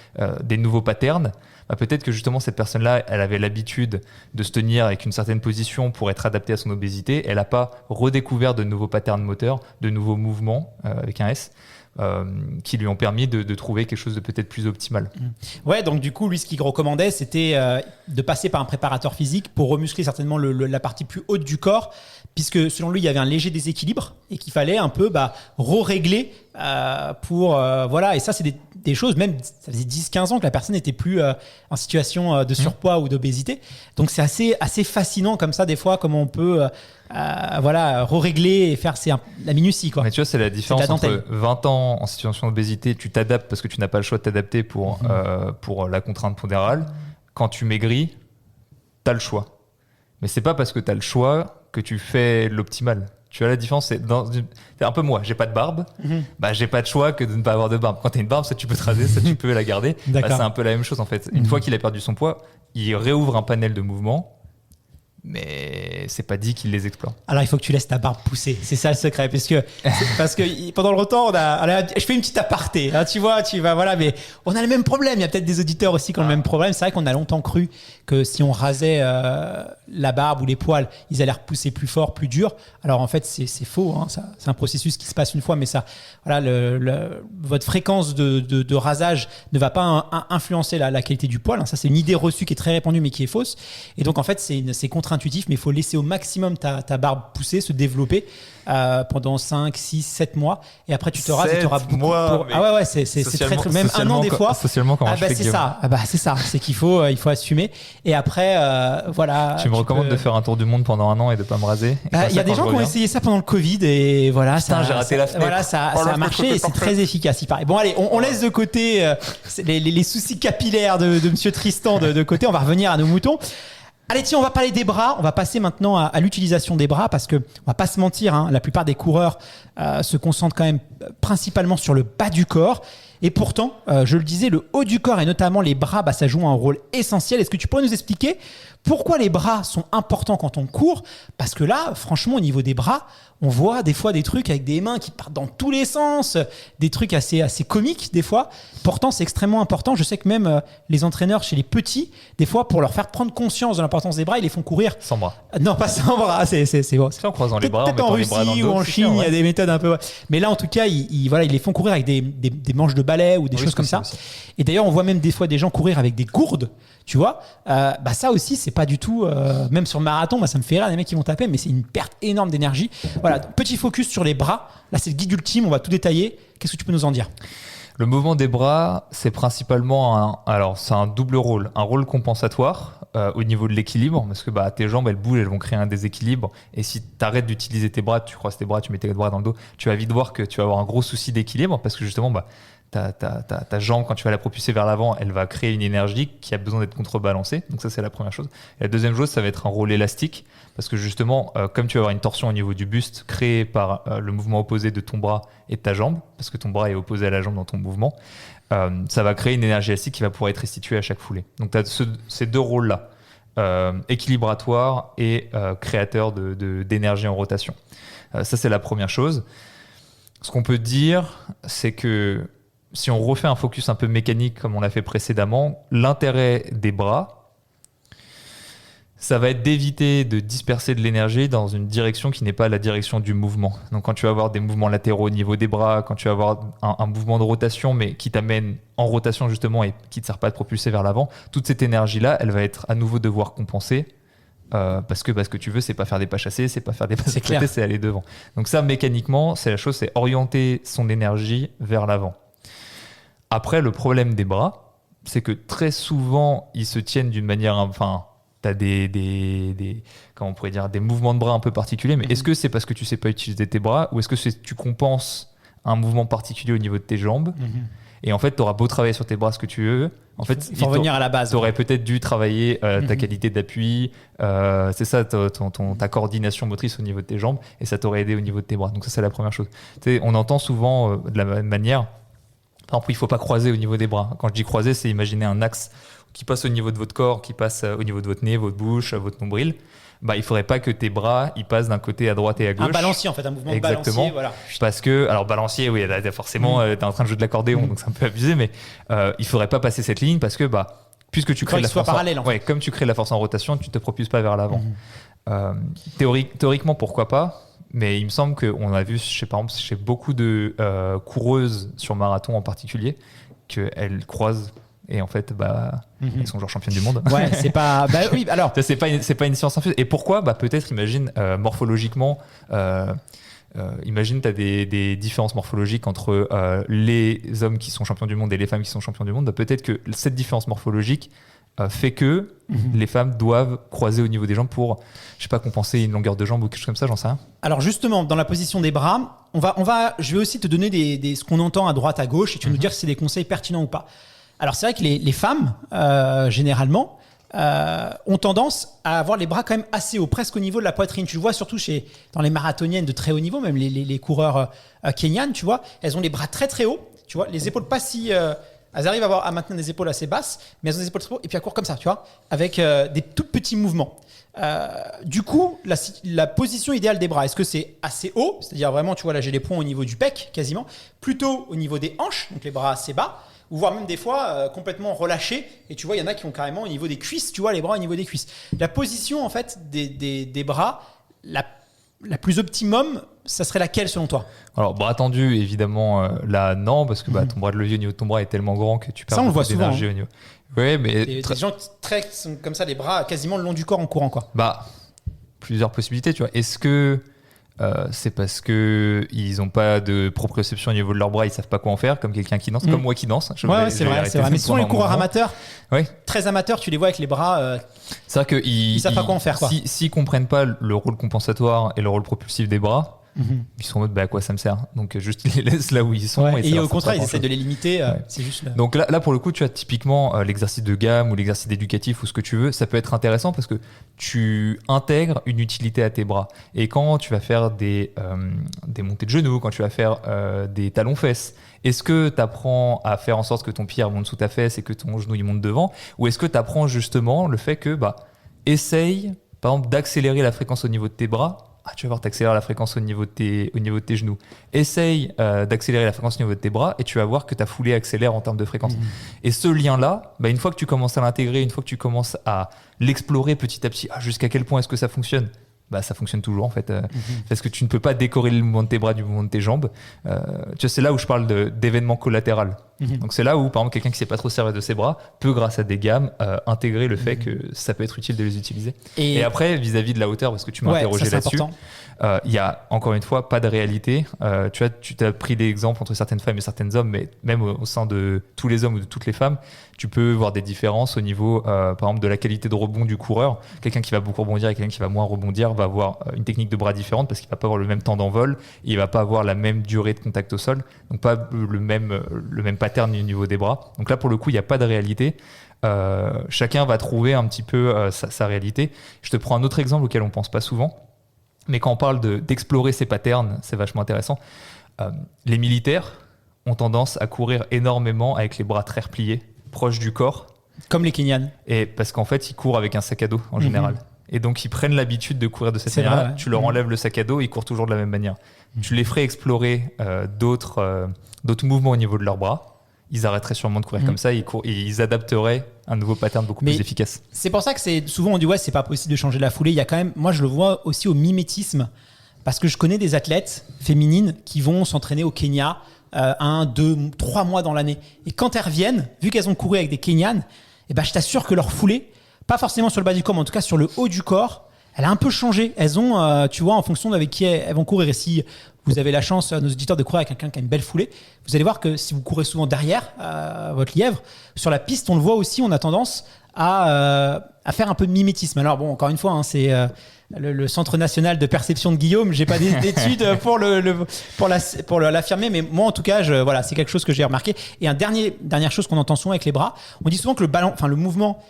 des nouveaux patterns, peut-être que justement cette personne-là, elle avait l'habitude de se tenir avec une certaine position pour être adaptée à son obésité. Elle n'a pas redécouvert de nouveaux patterns moteurs, de nouveaux mouvements avec un S. Qui lui ont permis de trouver quelque chose de peut-être plus optimal. Ouais, donc du coup, lui, ce qu'il recommandait, c'était de passer par un préparateur physique pour remuscler certainement la partie plus haute du corps, puisque selon lui, il y avait un léger déséquilibre et qu'il fallait un peu re-régler pour... voilà, et ça, c'est des choses, même ça faisait 10-15 ans que la personne n'était plus en situation de surpoids ou d'obésité. Donc c'est assez fascinant comme ça, des fois, comment on peut... re-régler et faire la minutie, quoi. Mais tu vois, c'est la différence entre 20 ans en situation d'obésité, tu t'adaptes parce que tu n'as pas le choix de t'adapter pour la contrainte pondérale. Quand tu maigris, tu as le choix. Mais c'est pas parce que tu as le choix que tu fais l'optimal. Tu vois, la différence, c'est un peu moi, j'ai pas de barbe, j'ai pas de choix que de ne pas avoir de barbe. Quand tu as une barbe, ça tu peux te raser, ça tu peux la garder. C'est un peu la même chose en fait. Une fois qu'il a perdu son poids, il réouvre un panel de mouvements. Mais c'est pas dit qu'il les explore. Alors il faut que tu laisses ta barbe pousser, c'est ça le secret, parce que pendant longtemps je fais une petite aparté, hein, tu vois, voilà, mais on a le même problème. Il y a peut-être des auditeurs aussi qui ont le même problème. C'est vrai qu'on a longtemps cru que si on rasait la barbe ou les poils, ils allaient repousser plus fort, plus dur. Alors en fait c'est faux, hein, ça, c'est un processus qui se passe une fois, mais ça, voilà, votre fréquence de rasage ne va pas influencer la qualité du poil, hein. Ça c'est une idée reçue qui est très répandue mais qui est fausse. Et donc en fait c'est contre-intuitif, mais il faut laisser au maximum ta barbe pousser, se développer pendant 5, 6, 7 mois, et après tu te rases et tu auras beaucoup mois, Ah ouais, c'est très même un an des fois. Socialement, comment je fais, c'est ça. C'est ça, c'est qu'il faut assumer. Et après voilà. Tu me recommandes de faire un tour du monde pendant un an et de pas me raser. Il y a des gens qui ont essayé ça pendant le Covid et voilà. Putain, j'ai raté la fenêtre. Voilà, ça a marché et c'est très efficace, il paraît. Bon allez, on laisse de côté les soucis capillaires de Monsieur Tristan de côté. On va revenir à nos moutons. Allez, tiens, on va parler des bras. On va passer maintenant à l'utilisation des bras, parce que on va pas se mentir, hein, la plupart des coureurs se concentrent quand même principalement sur le bas du corps. Et pourtant, je le disais, le haut du corps et notamment les bras, ça joue un rôle essentiel. Est-ce que tu pourrais nous expliquer pourquoi les bras sont importants quand on court? Parce que là, franchement, au niveau des bras, on voit des fois des trucs avec des mains qui partent dans tous les sens, des trucs assez comiques des fois. Pourtant, c'est extrêmement important. Je sais que même les entraîneurs chez les petits, des fois, pour leur faire prendre conscience de l'importance des bras, ils les font courir. Sans bras. Non, pas sans bras, c'est bon. C'est en croisant les bras, peut-être en Russie ou en Chine, il y a des méthodes un peu... Mais là, en tout cas, ils les font courir avec des manches de balai ou des choses comme ça. Aussi. Et d'ailleurs, on voit même des fois des gens courir avec des gourdes, tu vois. Ça aussi, c'est pas du tout... même sur le marathon, ça me fait rire, les mecs qui vont taper, mais c'est une perte énorme d'énergie. Voilà, petit focus sur les bras. Là, c'est le guide ultime, on va tout détailler. Qu'est-ce que tu peux nous en dire ? Le mouvement des bras, c'est principalement c'est un double rôle. Un rôle compensatoire au niveau de l'équilibre, parce que tes jambes, elles bougent, elles vont créer un déséquilibre. Et si tu arrêtes d'utiliser tes bras, tu croises tes bras, tu mets tes bras dans le dos, tu vas vite voir que tu vas avoir un gros souci d'équilibre, parce que justement, ta jambe, quand tu vas la propulser vers l'avant, elle va créer une énergie qui a besoin d'être contrebalancée. Donc ça, c'est la première chose. Et la deuxième chose, ça va être un rôle élastique, parce que justement, comme tu vas avoir une torsion au niveau du buste créée par le mouvement opposé de ton bras et de ta jambe, parce que ton bras est opposé à la jambe dans ton mouvement, ça va créer une énergie élastique qui va pouvoir être restituée à chaque foulée. Donc tu as ces deux rôles-là, équilibratoire et créateur d'énergie en rotation. Ça, c'est la première chose. Ce qu'on peut dire, c'est que si on refait un focus un peu mécanique comme on l'a fait précédemment, l'intérêt des bras, ça va être d'éviter de disperser de l'énergie dans une direction qui n'est pas la direction du mouvement. Donc quand tu vas avoir des mouvements latéraux au niveau des bras, quand tu vas avoir un mouvement de rotation, mais qui t'amène en rotation justement et qui ne te sert pas à te propulser vers l'avant, toute cette énergie-là, elle va être à nouveau devoir compenser. Parce que ce que tu veux, c'est pas faire des pas chassés, c'est pas faire des pas éclatés, c'est aller devant. Donc ça, mécaniquement, c'est la chose, c'est orienter son énergie vers l'avant. Après, le problème des bras, c'est que très souvent, ils se tiennent d'une manière... Enfin, tu as comment on pourrait dire, des mouvements de bras un peu particuliers, mais est-ce que c'est parce que tu sais pas utiliser tes bras ou est-ce que tu compenses un mouvement particulier au niveau de tes jambes? Et en fait, tu auras beau travailler sur tes bras ce que tu veux. En fait, il faut revenir à la base. Tu aurais peut-être dû travailler ta qualité d'appui, c'est ça, ta coordination motrice au niveau de tes jambes, et ça t'aurait aidé au niveau de tes bras. Donc ça, c'est la première chose. Tu sais, on entend souvent de la même manière, par exemple, il ne faut pas croiser au niveau des bras. Quand je dis croiser, c'est imaginer un axe qui passe au niveau de votre corps, qui passe au niveau de votre nez, votre bouche, votre nombril. Bah, il ne faudrait pas que tes bras ils passent d'un côté à droite et à gauche. Un balancier, en fait, un mouvement Exactement. de balancier. Voilà. Parce que, alors balancier, oui, là, forcément, tu es en train de jouer de l'accordéon, donc c'est un peu abusé, mais il ne faudrait pas passer cette ligne parce que, puisque tu crées de la force parallèle, en fait. comme tu crées de la force en rotation, tu ne te propulses pas vers l'avant. Théoriquement, pourquoi pas? Mais il me semble qu'on a vu, par exemple, chez beaucoup de coureuses sur marathon en particulier, qu'elles croisent. Et en fait, elles sont genre championnes du monde. Ouais, c'est pas. Oui, alors. C'est pas une science infuse. Et pourquoi? Peut-être, imagine, morphologiquement, imagine, tu as des différences morphologiques entre les hommes qui sont champions du monde et les femmes qui sont champions du monde. Peut-être que cette différence morphologique fait que les femmes doivent croiser au niveau des jambes pour, je sais pas, compenser une longueur de jambe ou quelque chose comme ça, j'en sais rien. Alors justement, dans la position des bras, je vais aussi te donner ce qu'on entend à droite, à gauche, et tu vas nous dire si c'est des conseils pertinents ou pas. Alors c'est vrai que les femmes, généralement, ont tendance à avoir les bras quand même assez hauts, presque au niveau de la poitrine. Tu le vois surtout dans les marathoniennes de très haut niveau, même les coureurs kenyanes, tu vois, elles ont les bras très très hauts, tu vois, les épaules pas si... elles arrivent à maintenir des épaules assez basses, mais elles ont des épaules très hautes, et puis elles courent comme ça, tu vois, avec des tout petits mouvements. Du coup, la position idéale des bras, est-ce que c'est assez haut, c'est-à-dire vraiment, tu vois, là j'ai les points au niveau du pec, quasiment, plutôt au niveau des hanches, donc les bras assez bas, ou voire même des fois complètement relâchés, et tu vois, il y en a qui ont carrément au niveau des cuisses, tu vois, les bras au niveau des cuisses. La position, en fait, des bras, la plus optimum, ça serait laquelle selon toi? Alors, bras tendu, évidemment, là, non, parce que ton bras de levier au niveau de ton bras est tellement grand que tu perds ça, on le voit souvent, d'énergie au niveau. Oui, mais... Des gens qui sont comme ça, les bras quasiment le long du corps en courant, quoi. Plusieurs possibilités, tu vois. Est-ce que c'est parce qu'ils n'ont pas de proprioception au niveau de leurs bras, ils ne savent pas quoi en faire, comme quelqu'un qui danse, comme moi qui danse. C'est vrai. Mais souvent, les coureurs amateurs, très amateurs, tu les vois avec les bras... c'est vrai qu'ils ne savent pas quoi en faire, quoi. S'ils ne comprennent pas le rôle compensatoire et le rôle propulsif des bras, ils sont en mode à quoi ça me sert, donc juste ils les laissent là où ils sont, et au contraire ils essaient de les limiter. C'est juste là. Donc là pour le coup, tu as typiquement l'exercice de gamme ou l'exercice éducatif ou ce que tu veux, ça peut être intéressant parce que tu intègres une utilité à tes bras, et quand tu vas faire des montées de genoux, quand tu vas faire des talons fesses, est-ce que tu apprends à faire en sorte que ton pied remonte sous ta fesse et que ton genou il monte devant, ou est-ce que tu apprends justement le fait que essaye par exemple d'accélérer la fréquence au niveau de tes bras? Tu vas voir, t'accélères la fréquence au niveau de tes genoux. Essaye d'accélérer la fréquence au niveau de tes bras et tu vas voir que ta foulée accélère en termes de fréquence. Et ce lien-là, une fois que tu commences à l'intégrer, une fois que tu commences à l'explorer petit à petit, jusqu'à quel point est-ce que ça fonctionne? Ça fonctionne toujours en fait, parce que tu ne peux pas décorréler le mouvement de tes bras du mouvement de tes jambes. Tu vois, c'est là où je parle d'événements collatéraux. Donc c'est là où par exemple quelqu'un qui ne sait pas trop servir de ses bras peut, grâce à des gammes, intégrer le fait que ça peut être utile de les utiliser. Et après, vis-à-vis de la hauteur, parce que tu m'as interrogé là-dessus, il y a encore une fois pas de réalité. Tu t'as pris des exemples entre certaines femmes et certains hommes, mais même au sein de tous les hommes ou de toutes les femmes, tu peux voir des différences au niveau par exemple de la qualité de rebond du coureur. Quelqu'un qui va beaucoup rebondir et quelqu'un qui va moins rebondir va avoir une technique de bras différente parce qu'il va pas avoir le même temps d'envol, il va pas avoir la même durée de contact au sol, donc pas le même pattern au niveau des bras. Donc là pour le coup il n'y a pas de réalité. Chacun va trouver un petit peu sa réalité. Je te prends un autre exemple auquel on pense pas souvent, mais quand on parle d'explorer ces patterns, c'est vachement intéressant. Les militaires ont tendance à courir énormément avec les bras très repliés, proches du corps. Comme les Kenyans. Et parce qu'en fait, ils courent avec un sac à dos en général. Et donc, ils prennent l'habitude de courir de cette manière-là. Vrai. Tu leur enlèves le sac à dos, ils courent toujours de la même manière. Tu les ferais explorer d'autres mouvements au niveau de leurs bras. ils arrêteraient sûrement de courir comme ça et ils adapteraient un nouveau pattern beaucoup plus efficace. C'est pour ça que souvent on dit ouais, c'est pas possible de changer la foulée. Il y a quand même, moi je le vois aussi au mimétisme, parce que je connais des athlètes féminines qui vont s'entraîner au Kenya 1, 2, 3 mois dans l'année. Et quand elles reviennent, vu qu'elles ont couru avec des Kenyanes, je t'assure que leur foulée, pas forcément sur le bas du corps, mais en tout cas sur le haut du corps, elle a un peu changé. Elles ont, tu vois, en fonction d'avec qui elles vont courir. Et si vous avez la chance, nos auditeurs, de courir avec quelqu'un qui a une belle foulée, vous allez voir que si vous courez souvent derrière votre lièvre, sur la piste, on le voit aussi, on a tendance à faire un peu de mimétisme. Alors bon, encore une fois, hein, c'est le Centre national de perception de Guillaume. J'ai pas d'études pour l'affirmer, mais moi en tout cas, voilà, c'est quelque chose que j'ai remarqué. Et dernière chose qu'on entend souvent avec les bras, on dit souvent que le mouvement,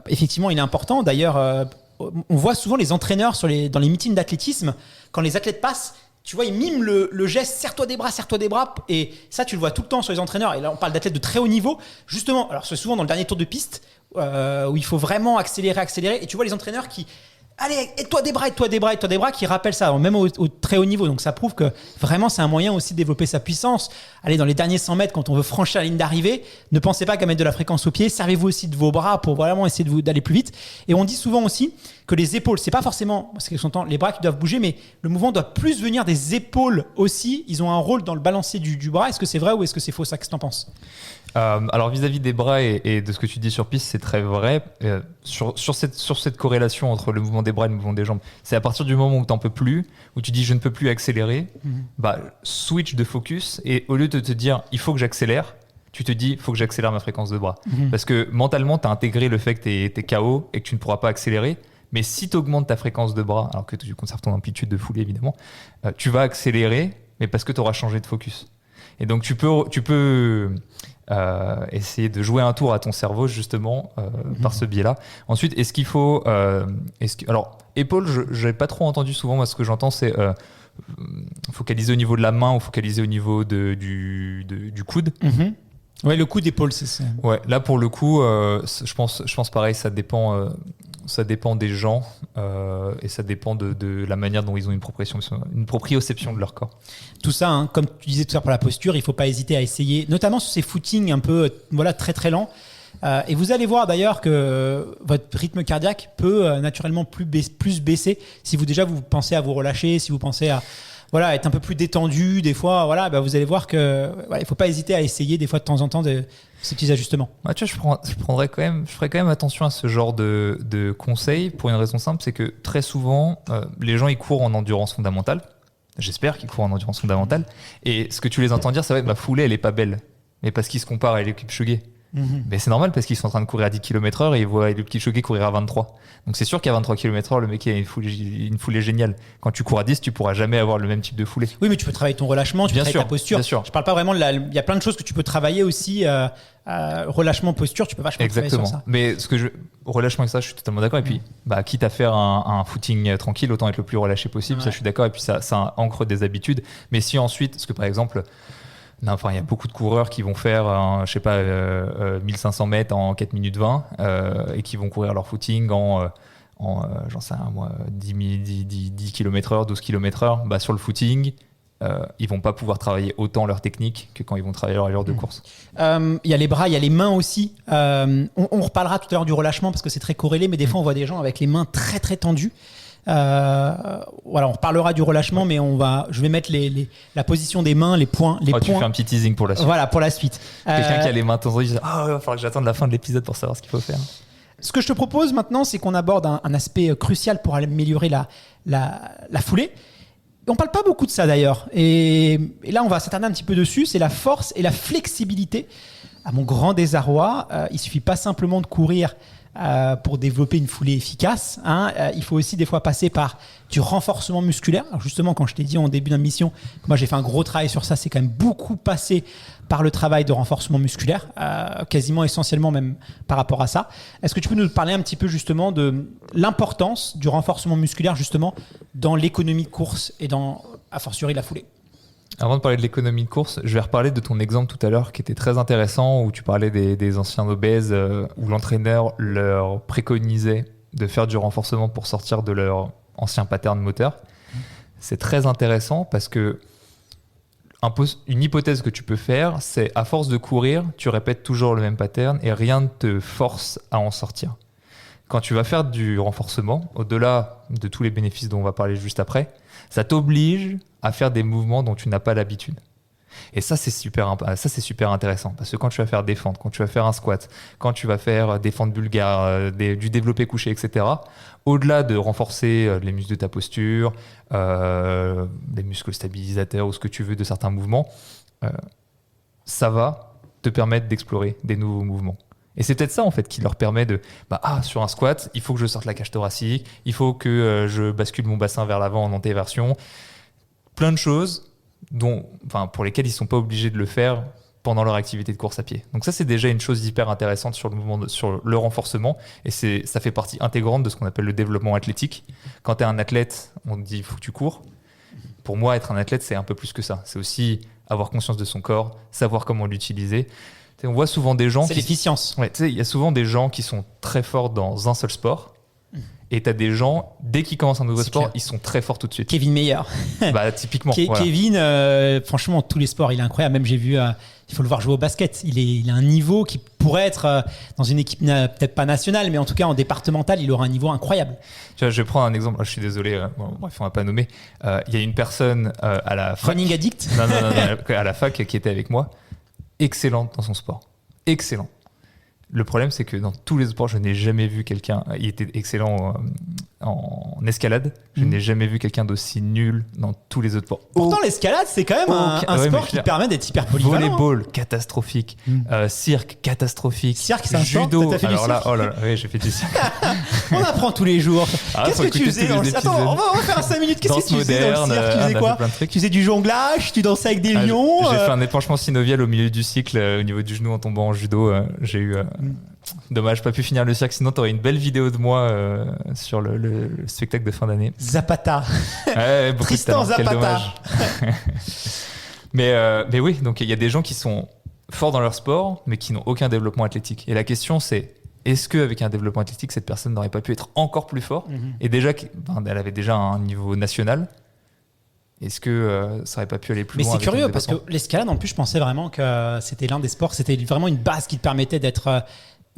effectivement, il est important. D'ailleurs, on voit souvent les entraîneurs dans les meetings d'athlétisme, quand les athlètes passent, tu vois, ils miment le geste serre-toi des bras. Et ça, tu le vois tout le temps sur les entraîneurs. Et là, on parle d'athlètes de très haut niveau. Justement, alors c'est souvent dans le dernier tour de piste où il faut vraiment accélérer. Et tu vois les entraîneurs qui... Allez, aide-toi des bras, qui rappellent ça, même au très haut niveau. Donc ça prouve que vraiment c'est un moyen aussi de développer sa puissance. Allez, dans les derniers 100 mètres, quand on veut franchir la ligne d'arrivée, ne pensez pas qu'à mettre de la fréquence au pied, servez-vous aussi de vos bras pour vraiment essayer d'aller plus vite. Et on dit souvent aussi que les épaules, c'est pas forcément, parce que j'entends les bras qui doivent bouger, mais le mouvement doit plus venir des épaules aussi. Ils ont un rôle dans le balancier du bras. Est-ce que c'est vrai ou est-ce que c'est faux, ça? Qu'est-ce que t'en penses? Alors vis-à-vis des bras et de ce que tu dis sur piste, c'est très vrai. Sur cette corrélation entre le mouvement des bras et le mouvement des jambes, c'est à partir du moment où tu n'en peux plus, où tu dis je ne peux plus accélérer, switch de focus, et au lieu de te dire il faut que j'accélère, tu te dis il faut que j'accélère ma fréquence de bras. Parce que mentalement, tu as intégré le fait que tu es KO et que tu ne pourras pas accélérer. Mais si tu augmentes ta fréquence de bras, alors que tu conserves ton amplitude de foulée évidemment, tu vas accélérer, mais parce que tu auras changé de focus. Et donc tu peux essayer de jouer un tour à ton cerveau justement par ce biais-là. Ensuite, est-ce qu'il faut... alors, épaule, je n'ai pas trop entendu souvent. Moi, ce que j'entends, c'est focaliser au niveau de la main ou focaliser au niveau du coude. Ouais, le coude d'épaule, c'est ça. Ouais, là, pour le coup, je pense pareil, ça dépend des gens et ça dépend de la manière dont ils ont une proprioception de leur corps. Tout ça, hein, comme tu disais tout à l'heure pour la posture, il ne faut pas hésiter à essayer, notamment sur ces footings un peu très très lents. Et vous allez voir d'ailleurs que votre rythme cardiaque peut naturellement plus baisser si vous pensez à vous relâcher, si vous pensez à être un peu plus détendu des fois. Vous allez voir que il ne faut pas hésiter à essayer des fois de temps en temps ces petits ajustements. Tu vois, je ferai quand même attention à ce genre de conseils pour une raison simple, c'est que très souvent les gens ils courent en endurance fondamentale. J'espère qu'ils courent en endurance fondamentale. Et ce que tu les entends dire, ça va être ma foulée elle est pas belle, mais parce qu'ils se comparent à Eliud Kipchoge. Mais c'est normal parce qu'ils sont en train de courir à 10 km/h et ils voient Eliud Kipchoge courir à 23. Donc c'est sûr qu'à 23 km/h, le mec a une foulée géniale. Quand tu cours à 10, tu pourras jamais avoir le même type de foulée. Oui, mais tu peux travailler ton relâchement, tu peux travailler ta posture. Bien sûr. Je parle pas vraiment il y a plein de choses que tu peux travailler aussi. Relâchement, posture, tu peux vachement travailler sur ça. Mais relâchement avec ça, je suis totalement d'accord. Et puis, quitte à faire un footing tranquille, autant être le plus relâché possible. Ça, je suis d'accord. Et puis ça ancre des habitudes. Mais si ensuite, parce que par exemple, il y a beaucoup de coureurs qui vont faire 1500 mètres en 4 minutes 20 et qui vont courir leur footing en j'en sais rien moi, 10 km/h, 12 km/h. Sur le footing, ils vont pas pouvoir travailler autant leur technique que quand ils vont travailler leur allure de course. Il y a les bras, il y a les mains aussi. On reparlera tout à l'heure du relâchement parce que c'est très corrélé, mais des fois on voit des gens avec les mains très très tendues. On reparlera du relâchement, mais je vais mettre la position des mains, les points. Tu fais un petit teasing pour la suite. Voilà, pour la suite. Quelqu'un qui a les mains tendues, il dit il va falloir que j'attende la fin de l'épisode pour savoir ce qu'il faut faire. Ce que je te propose maintenant, c'est qu'on aborde un aspect crucial pour améliorer la foulée. On parle pas beaucoup de ça d'ailleurs. Et là, on va s'attarder un petit peu dessus. C'est la force et la flexibilité. À mon grand désarroi, il suffit pas simplement de courir pour développer une foulée efficace. Il faut aussi des fois passer par du renforcement musculaire. Alors justement, quand je t'ai dit en début d'émission que moi j'ai fait un gros travail sur ça, c'est quand même beaucoup passé par le travail de renforcement musculaire, quasiment essentiellement même par rapport à ça. Est-ce que tu peux nous parler un petit peu justement de l'importance du renforcement musculaire justement dans l'économie de course et dans, a fortiori, la foulée? Avant de parler de l'économie de course, je vais reparler de ton exemple tout à l'heure qui était très intéressant où tu parlais des anciens obèses où l'entraîneur leur préconisait de faire du renforcement pour sortir de leur ancien pattern moteur. C'est très intéressant parce que une hypothèse que tu peux faire, c'est à force de courir, tu répètes toujours le même pattern et rien ne te force à en sortir. Quand tu vas faire du renforcement, au-delà de tous les bénéfices dont on va parler juste après, ça t'oblige à faire des mouvements dont tu n'as pas l'habitude. Et ça, c'est super intéressant parce que quand tu vas faire des fentes, quand tu vas faire un squat, quand tu vas faire des fentes bulgares, du développé couché, etc., au-delà de renforcer les muscles de ta posture, les muscles stabilisateurs ou ce que tu veux de certains mouvements, ça va te permettre d'explorer des nouveaux mouvements. Et c'est peut-être ça en fait qui leur permet de sur un squat, il faut que je sorte la cage thoracique, il faut que je bascule mon bassin vers l'avant en antéversion. Plein de choses pour lesquelles ils ne sont pas obligés de le faire pendant leur activité de course à pied. Donc ça, c'est déjà une chose hyper intéressante sur le renforcement et ça fait partie intégrante de ce qu'on appelle le développement athlétique. Quand tu es un athlète, on te dit il faut que tu cours. Pour moi, être un athlète, c'est un peu plus que ça. C'est aussi avoir conscience de son corps, savoir comment l'utiliser. On voit souvent des gens... C'est l'efficience. Ouais, il y a souvent des gens qui sont très forts dans un seul sport. Et tu as des gens, dès qu'ils commencent un nouveau sport, clair. Ils sont très forts tout de suite. Kevin Meyer. Typiquement. Voilà. Kevin, franchement, tous les sports, il est incroyable. Même j'ai vu, il faut le voir jouer au basket. Il a un niveau qui pourrait être dans une équipe peut-être pas nationale, mais en tout cas en départemental, il aura un niveau incroyable. Tu vois, je vais prendre un exemple. Je suis désolé, bref, on va pas nommer. Il y a une personne à la fac. Running addict. Non, à la fac qui était avec moi. Excellente dans son sport. Excellent. Le problème, c'est que dans tous les sports, je n'ai jamais vu quelqu'un. Il était excellent en escalade. Je n'ai jamais vu quelqu'un d'aussi nul dans tous les autres sports. Pourtant, l'escalade, c'est quand même un sport qui permet d'être hyper polyvalent. Volleyball, catastrophique. Cirque, catastrophique. Cirque, c'est un sport. Judo. T'as fait du cirque ? Oui, j'ai fait du cirque. On apprend tous les jours. Qu'est-ce que tu faisais dans le cirque ? Attends, on va faire 5 minutes. Qu'est-ce que tu faisais dans le cirque ? Tu faisais quoi ? Tu faisais du jonglage ? Tu dansais avec des lions ? J'ai fait un épanchement synovial au milieu du cycle, au niveau du genou en tombant en judo. J'ai eu. Dommage, pas pu finir le cirque, sinon t'aurais une belle vidéo de moi sur le spectacle de fin d'année. Zapata. Ouais, Tristan Zapata. mais oui, donc il y a des gens qui sont forts dans leur sport, mais qui n'ont aucun développement athlétique. Et la question c'est, est-ce qu'avec un développement athlétique, cette personne n'aurait pas pu être encore plus fort ? Et déjà, elle avait déjà un niveau national. Est-ce que ça n'aurait pas pu aller plus loin ? Mais c'est curieux parce que l'escalade, en plus, je pensais vraiment que c'était l'un des sports, c'était vraiment une base qui te permettait d'être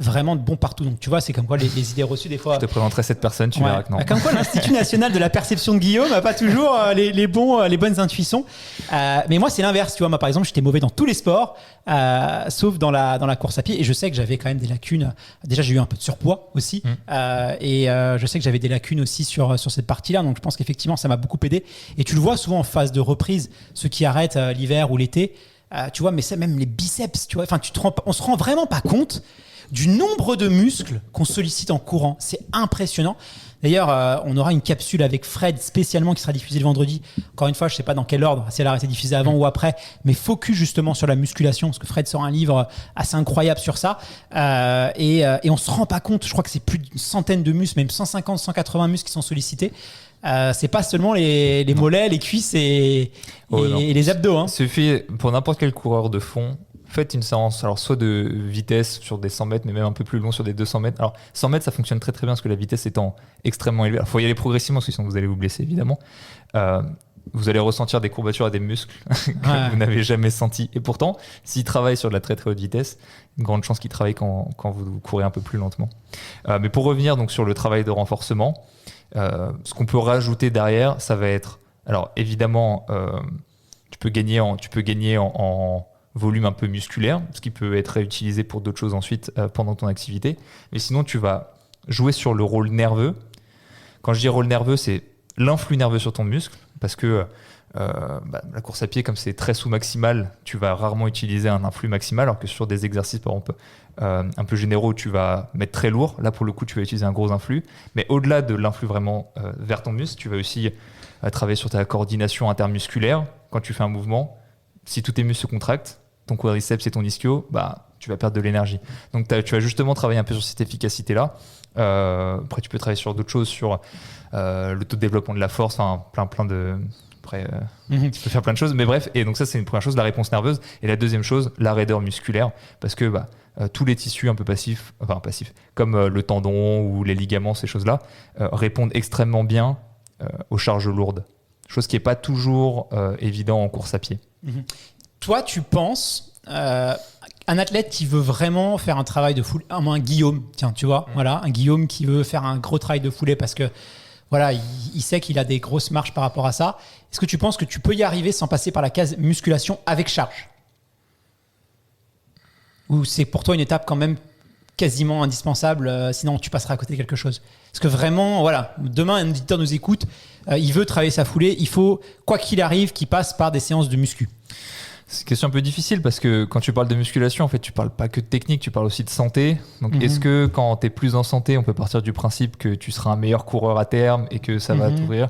vraiment bon partout. Donc tu vois, c'est comme quoi les idées reçues des fois. Je te présenterai cette personne, tu verras que non. Comme quoi l'Institut national de la perception de Guillaume n'a pas toujours les bonnes intuitions. Mais moi, c'est l'inverse. Tu vois, moi par exemple, j'étais mauvais dans tous les sports, sauf dans la course à pied. Et je sais que j'avais quand même des lacunes. Déjà, j'ai eu un peu de surpoids aussi. Je sais que j'avais des lacunes aussi sur cette partie-là. Donc je pense qu'effectivement, ça m'a beaucoup aidé. Et tu le vois souvent en phase de reprise, ceux qui arrêtent l'hiver ou l'été. Tu vois, mais c'est même les biceps. Tu vois, enfin, on se rend vraiment pas compte du nombre de muscles qu'on sollicite en courant. C'est impressionnant. D'ailleurs, on aura une capsule avec Fred spécialement qui sera diffusée le vendredi. Encore une fois, je ne sais pas dans quel ordre, si elle a été diffusée avant ou après, mais focus justement sur la musculation, parce que Fred sort un livre assez incroyable sur ça. Et on ne se rend pas compte, je crois que c'est plus d'une centaine de muscles, même 150, 180 muscles qui sont sollicités. C'est pas seulement les mollets, les cuisses et les abdos. Il suffit, pour n'importe quel coureur de fond, faites une séance, alors soit de vitesse sur des 100 mètres, mais même un peu plus long sur des 200 mètres. Alors 100 mètres, ça fonctionne très très bien parce que la vitesse étant extrêmement élevée. Alors il faut y aller progressivement parce que sinon vous allez vous blesser évidemment. Vous allez ressentir des courbatures et des muscles que vous n'avez jamais sentis. Et pourtant, s'ils travaillent sur de la très très haute vitesse, une grande chance qu'ils travaillent quand vous courez un peu plus lentement. Mais pour revenir donc sur le travail de renforcement, ce qu'on peut rajouter derrière, ça va être, alors évidemment, tu peux gagner en volume un peu musculaire, ce qui peut être réutilisé pour d'autres choses ensuite pendant ton activité. Mais sinon, tu vas jouer sur le rôle nerveux. Quand je dis rôle nerveux, c'est l'influx nerveux sur ton muscle, parce que la course à pied, comme c'est très sous-maximal, tu vas rarement utiliser un influx maximal, alors que sur des exercices, par exemple, un peu généraux, tu vas mettre très lourd. Là, pour le coup, tu vas utiliser un gros influx. Mais au-delà de l'influx vraiment vers ton muscle, tu vas aussi travailler sur ta coordination intermusculaire. Quand tu fais un mouvement, si tous tes muscles se contractent, ton quadriceps et ton ischio, tu vas perdre de l'énergie. Donc tu vas justement travailler un peu sur cette efficacité-là. Après, tu peux travailler sur d'autres choses, sur le taux de développement de la force, enfin plein de... Après, tu peux faire plein de choses, mais bref. Et donc ça, c'est une première chose, la réponse nerveuse. Et la deuxième chose, la raideur musculaire, parce que tous les tissus un peu passifs, comme le tendon ou les ligaments, ces choses-là, répondent extrêmement bien aux charges lourdes. chose qui n'est pas toujours évident en course à pied. Toi, tu penses, un athlète qui veut vraiment faire un travail de foulée, un Guillaume, tiens, tu vois, voilà, un Guillaume qui veut faire un gros travail de foulée parce que voilà, il sait qu'il a des grosses marges par rapport à ça. Est-ce que tu penses que tu peux y arriver sans passer par la case musculation avec charge? Ou c'est pour toi une étape quand même quasiment indispensable, sinon tu passeras à côté de quelque chose? Parce que vraiment, voilà, demain un auditeur nous écoute, il veut travailler sa foulée, il faut, quoi qu'il arrive, qu'il passe par des séances de muscu. C'est une question un peu difficile parce que quand tu parles de musculation, en fait, tu parles pas que de technique, tu parles aussi de santé. Donc, est-ce que quand tu es plus en santé, on peut partir du principe que tu seras un meilleur coureur à terme et que ça va t'ouvrir?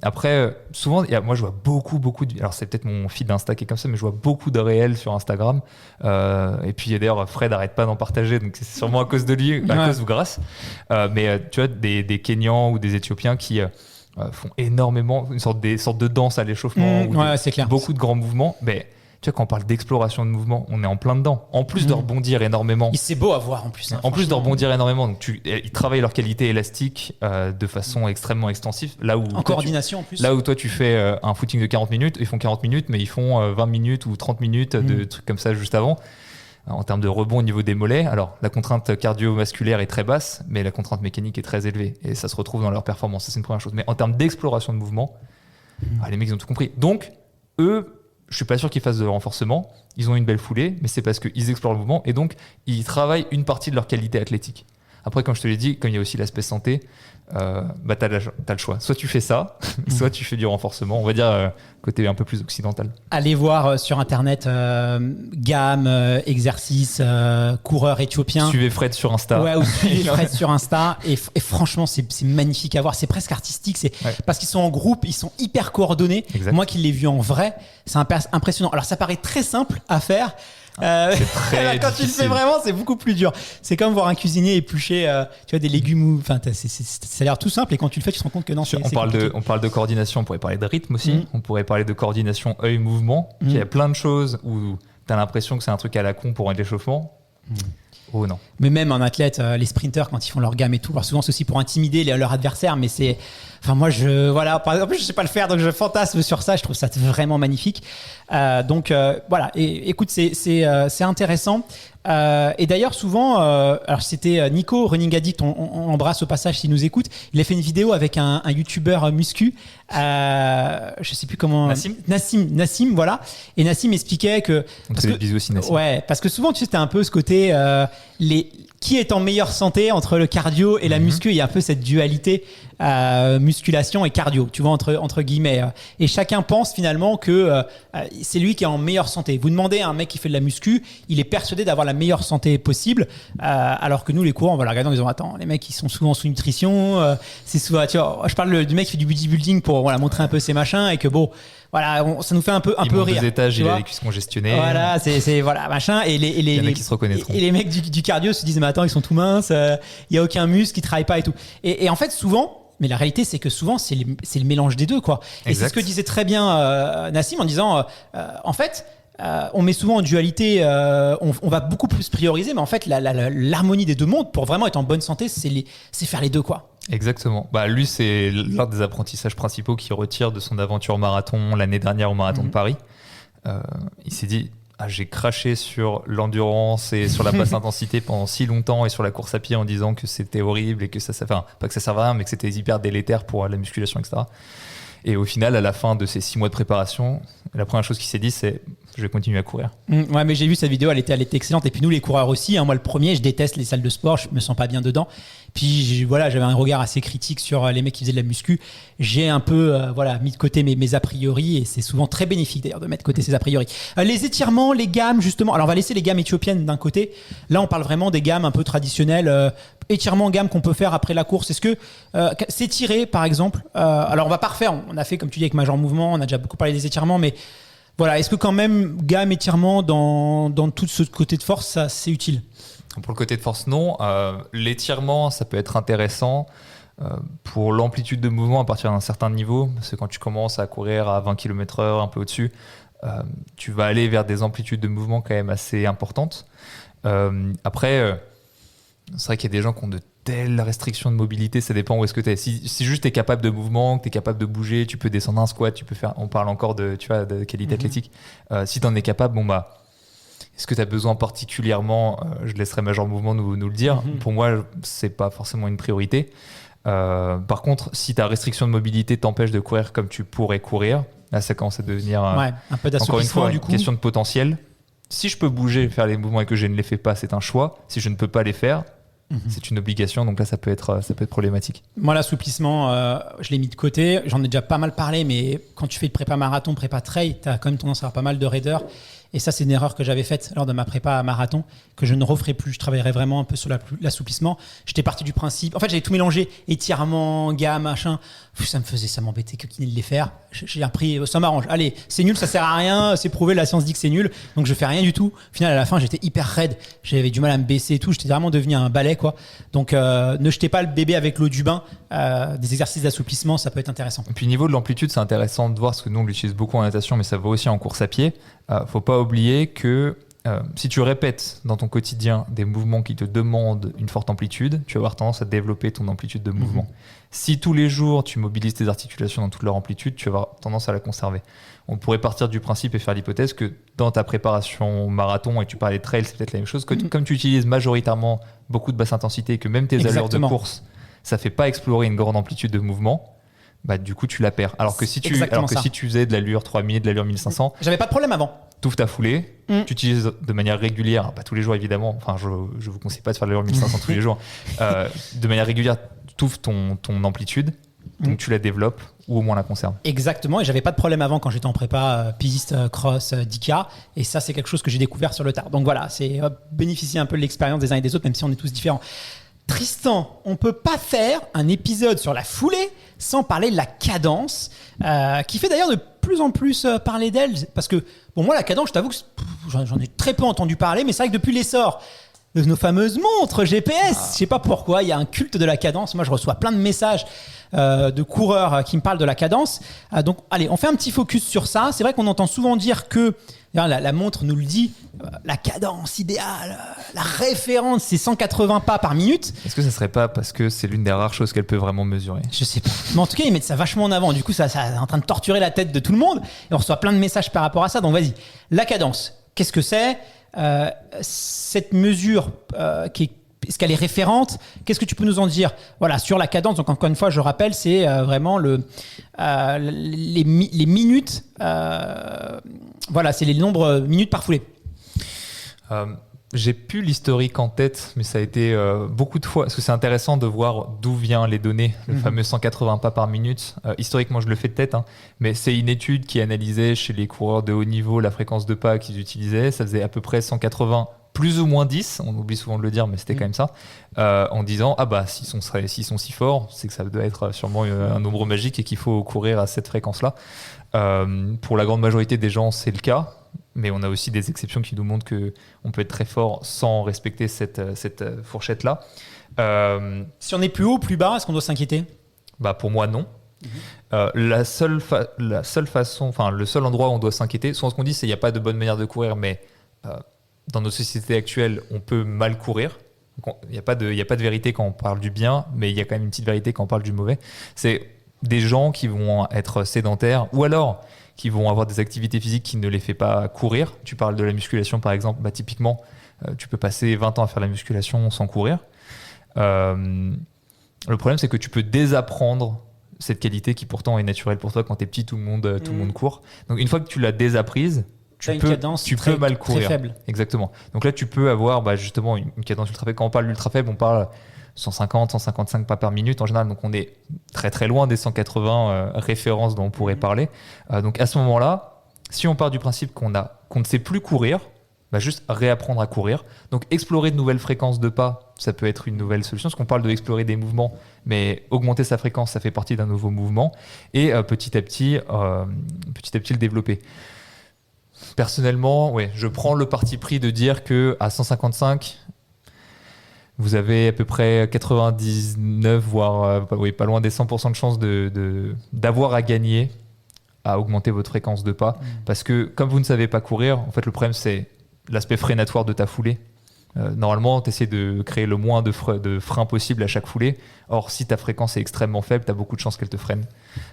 Après, souvent, moi, je vois beaucoup de... Alors, c'est peut-être mon feed d'Insta qui est comme ça, mais je vois beaucoup de réels sur Instagram. Et puis, d'ailleurs, Fred n'arrête pas d'en partager, donc c'est sûrement à cause de lui, à cause ou grâce. Mais tu vois, des Kenyans ou des Éthiopiens qui... font énormément, une sorte de danse à l'échauffement, c'est clair. Beaucoup de grands mouvements. Mais tu vois, quand on parle d'exploration de mouvement, on est en plein dedans. En plus de rebondir énormément. C'est beau à voir en plus. En plus de rebondir énormément, donc ils travaillent leur qualité élastique de façon extrêmement extensive. Là où en coordination en plus. Là où toi tu fais un footing de 40 minutes, ils font 40 minutes, mais ils font 20 minutes ou 30 minutes de trucs comme ça juste avant. En termes de rebond au niveau des mollets, alors la contrainte cardio-musculaire est très basse, mais la contrainte mécanique est très élevée. Et ça se retrouve dans leur performance. Ça, c'est une première chose. Mais en termes d'exploration de mouvement, les mecs, ils ont tout compris. Donc, eux, je suis pas sûr qu'ils fassent de renforcement. Ils ont une belle foulée, mais c'est parce qu'ils explorent le mouvement. Et donc, ils travaillent une partie de leur qualité athlétique. Après, comme je te l'ai dit, comme il y a aussi l'aspect santé, t'as le choix. Soit tu fais ça, soit tu fais du renforcement. On va dire côté un peu plus occidental. Allez voir sur Internet gamme, exercice, coureur éthiopien. Suivez Fred sur Insta. Ouais, ou suivez Fred sur Insta. Et franchement, c'est magnifique à voir. C'est presque artistique. Parce qu'ils sont en groupe, ils sont hyper coordonnés. Exact. Moi qui l'ai vu en vrai, c'est impressionnant. Alors ça paraît très simple à faire. C'est très quand tu le fais vraiment, c'est beaucoup plus dur. C'est comme voir un cuisinier éplucher tu vois, des légumes. Enfin, ça a l'air tout simple et quand tu le fais, tu te rends compte que non. On parle de coordination, on pourrait parler de rythme aussi. On pourrait parler de coordination œil-mouvement. Il y a plein de choses où tu as l'impression que c'est un truc à la con pour un échauffement. Oh non. Mais même en athlète, les sprinters, quand ils font leur gamme et tout, alors souvent c'est aussi pour intimider leur adversaire, mais c'est. Enfin, moi, par exemple, je sais pas le faire, donc je fantasme sur ça, je trouve ça vraiment magnifique. Donc, voilà. Et écoute, c'est intéressant. Et d'ailleurs, souvent, alors c'était Nico, Running Addict, on embrasse au passage s'il nous écoute. Il a fait une vidéo avec un youtubeur muscu, je sais plus comment. Nassim, voilà. Et Nassim expliquait que. On te fait des bisous aussi, Nassim. Ouais, parce que souvent, tu sais, c'était un peu ce côté, qui est en meilleure santé entre le cardio et la muscu. Il y a un peu cette dualité musculation et cardio, tu vois, entre guillemets. Et chacun pense finalement que c'est lui qui est en meilleure santé. Vous demandez à un mec qui fait de la muscu, il est persuadé d'avoir la meilleure santé possible, alors que nous, les courants, on va la regarder en disant attends, les mecs, ils sont souvent sous nutrition. C'est souvent, tu vois, je parle du mec qui fait du bodybuilding pour montrer un peu ses machins et que bon. Voilà, ça nous fait un peu rire. 2 étages, il a les cuisses congestionnées. Voilà, c'est voilà, machin. Et il y en a qui se reconnaîtront. Et les mecs du cardio se disent mais attends, ils sont tout minces, il y a aucun muscle, ils travaillent pas et tout. Et en fait, souvent, mais la réalité, c'est que souvent, c'est le mélange des deux, quoi. Et c'est ce que disait très bien Nassim en disant, en fait, on met souvent en dualité, on va beaucoup plus prioriser, mais en fait, l'harmonie des deux mondes, pour vraiment être en bonne santé, c'est faire les deux, quoi. Exactement. Lui, c'est l'un des apprentissages principaux qu'il retire de son aventure marathon l'année dernière au marathon de Paris. Il s'est dit, j'ai craché sur l'endurance et sur la basse intensité pendant si longtemps et sur la course à pied en disant que c'était horrible et que pas que ça servait à rien, mais que c'était hyper délétère pour la musculation, etc. Et au final, à la fin de ces 6 mois de préparation, la première chose qu'il s'est dit, c'est je vais continuer à courir. Ouais, mais j'ai vu cette vidéo, elle était excellente. Et puis nous, les coureurs aussi, moi le premier, je déteste les salles de sport, je me sens pas bien dedans. Puis j'avais un regard assez critique sur les mecs qui faisaient de la muscu. J'ai un peu mis de côté mes a priori, et c'est souvent très bénéfique d'ailleurs de mettre de côté ces a priori. Les étirements, les gammes, justement. Alors on va laisser les gammes éthiopiennes d'un côté. Là, on parle vraiment des gammes un peu traditionnelles. Étirements, gammes qu'on peut faire après la course. Est-ce que s'étirer, par exemple, alors on va pas refaire. On a fait, comme tu dis, avec Major Mouvement, on a déjà beaucoup parlé des étirements, mais voilà, est-ce que quand même gamme, étirement dans tout ce côté de force, ça c'est utile? Pour le côté de force, non. L'étirement, ça peut être intéressant pour l'amplitude de mouvement à partir d'un certain niveau. Parce que quand tu commences à courir à 20 km/h, un peu au-dessus, tu vas aller vers des amplitudes de mouvement quand même assez importantes. Après, c'est vrai qu'il y a des gens qui ont de telle restriction de mobilité, ça dépend où est-ce que tu es. Si juste tu es capable de mouvement, que tu es capable de bouger, tu peux descendre un squat, tu peux faire, on parle encore de qualité athlétique. Si tu en es capable, est-ce que tu as besoin particulièrement, je laisserai Major Mouvement nous le dire. Pour moi, c'est pas forcément une priorité. Par contre, si ta restriction de mobilité t'empêche de courir comme tu pourrais courir, là ça commence à devenir un peu encore une fois du coup. Une question de potentiel. Si je peux bouger, faire les mouvements et que je ne les fais pas, c'est un choix. Si je ne peux pas les faire, c'est une obligation, donc là ça peut être problématique. Moi, l'assouplissement, je l'ai mis de côté. J'en ai déjà pas mal parlé, mais quand tu fais de prépa marathon, prépa trail, tu as quand même tendance à avoir pas mal de raideurs. Et ça, c'est une erreur que j'avais faite lors de ma prépa marathon, que je ne referai plus. Je travaillerai vraiment un peu sur l'assouplissement. J'étais parti du principe. En fait, j'avais tout mélangé, étirement, gamme, machin. Ça m'embêtait que kiné de les faire. J'ai appris, ça m'arrange. Allez, c'est nul, ça sert à rien. C'est prouvé, la science dit que c'est nul. Donc, je fais rien du tout. Au final, à la fin, j'étais hyper raide. J'avais du mal à me baisser et tout. J'étais vraiment devenu un balai, quoi. Donc, ne jetez pas le bébé avec l'eau du bain. Des exercices d'assouplissement, ça peut être intéressant. Et puis, niveau de l'amplitude, c'est intéressant de voir, parce que nous, on l'utilise beaucoup en natation, mais ça va aussi en course à pied. Faut pas oublier que si tu répètes dans ton quotidien des mouvements qui te demandent une forte amplitude, tu vas avoir tendance à développer ton amplitude de mouvement. Si tous les jours tu mobilises tes articulations dans toute leur amplitude, tu vas avoir tendance à la conserver. On pourrait partir du principe et faire l'hypothèse que dans ta préparation marathon, et tu parlais de trail, c'est peut-être la même chose, que comme tu utilises majoritairement beaucoup de basse intensité et que même tes allures de course, ça fait pas explorer une grande amplitude de mouvement, du coup tu la perds. Alors que si tu faisais de l'allure 3000, de l'allure 1500, j'avais pas de problème avant. T'ouvres ta foulée, tu utilises de manière régulière, pas tous les jours évidemment, enfin je vous conseille pas de faire de l'allure 1500 tous les jours, de manière régulière, t'ouvres ton amplitude, donc tu la développes ou au moins la conserves. Exactement, et j'avais pas de problème avant quand j'étais en prépa piste, cross, 10K, et ça c'est quelque chose que j'ai découvert sur le tard. Donc voilà, c'est bénéficier un peu de l'expérience des uns et des autres, même si on est tous différents. Tristan, on peut pas faire un épisode sur la foulée sans parler de la cadence, qui fait d'ailleurs de plus en plus parler d'elle, parce que moi la cadence, je t'avoue que j'en ai très peu entendu parler, mais c'est vrai que depuis l'essor de nos fameuses montres GPS, je sais pas pourquoi, il y a un culte de la cadence. Moi je reçois plein de messages de coureurs qui me parlent de la cadence. Donc allez, on fait un petit focus sur ça. C'est vrai qu'on entend souvent dire que la montre nous le dit, la cadence idéale, la référence, c'est 180 pas par minute. Est-ce que ça serait pas parce que c'est l'une des rares choses qu'elle peut vraiment mesurer ? Je sais pas. Mais en tout cas, ils mettent ça vachement en avant. Du coup, ça est en train de torturer la tête de tout le monde. Et on reçoit plein de messages par rapport à ça. Donc vas-y, la cadence, qu'est-ce que c'est ? Cette mesure, est-ce qu'elle est référente ? Qu'est-ce que tu peux nous en dire ? Voilà, sur la cadence, donc encore une fois, je rappelle, c'est vraiment les minutes. Voilà, c'est les nombres minutes par foulée. J'ai plus l'historique en tête, mais ça a été beaucoup de fois, parce que c'est intéressant de voir d'où viennent les données, le fameux 180 pas par minute. Historiquement, je le fais de tête, mais c'est une étude qui analysait chez les coureurs de haut niveau la fréquence de pas qu'ils utilisaient. Ça faisait à peu près 180 plus ou moins 10, on oublie souvent de le dire, mais c'était quand même ça, en disant s'ils sont si forts, c'est que ça doit être sûrement un nombre magique et qu'il faut courir à cette fréquence-là. Pour la grande majorité des gens, c'est le cas. Mais on a aussi des exceptions qui nous montrent qu'on peut être très fort sans respecter cette fourchette-là. Si on est plus haut, plus bas, est-ce qu'on doit s'inquiéter ? Pour moi, non. La seule façon, enfin le seul endroit où on doit s'inquiéter, souvent ce qu'on dit, c'est qu'il n'y a pas de bonne manière de courir, mais dans nos sociétés actuelles, on peut mal courir. Il n'y a pas de vérité quand on parle du bien, mais il y a quand même une petite vérité quand on parle du mauvais. C'est des gens qui vont être sédentaires, ou alors qui vont avoir des activités physiques qui ne les fait pas courir. Tu parles de la musculation par exemple, typiquement, tu peux passer 20 ans à faire la musculation sans courir. Le problème, c'est que tu peux désapprendre cette qualité qui pourtant est naturelle pour toi. Quand tu es petit, tout le monde court. Donc une fois que tu l'as désapprise, tu peux mal courir. Très faible. Exactement. Donc là, tu peux avoir justement une cadence ultra faible. Quand on parle d'ultra faible, on parle 150, 155 pas par minute en général. Donc on est très très loin des 180 références dont on pourrait parler. Donc à ce moment-là, si on part du principe qu'on ne sait plus courir, juste réapprendre à courir. Donc explorer de nouvelles fréquences de pas, ça peut être une nouvelle solution. Parce qu'on parle de explorer des mouvements, mais augmenter sa fréquence, ça fait partie d'un nouveau mouvement. Et petit à petit le développer. Personnellement, je prends le parti pris de dire qu'à 155, vous avez à peu près 99, voire pas loin des 100% de chances d'avoir à gagner à augmenter votre fréquence de pas. Parce que comme vous ne savez pas courir, en fait, le problème, c'est l'aspect freinatoire de ta foulée. Normalement, tu essaies de créer le moins de freins possible à chaque foulée. Or, si ta fréquence est extrêmement faible, tu as beaucoup de chances qu'elle te freine.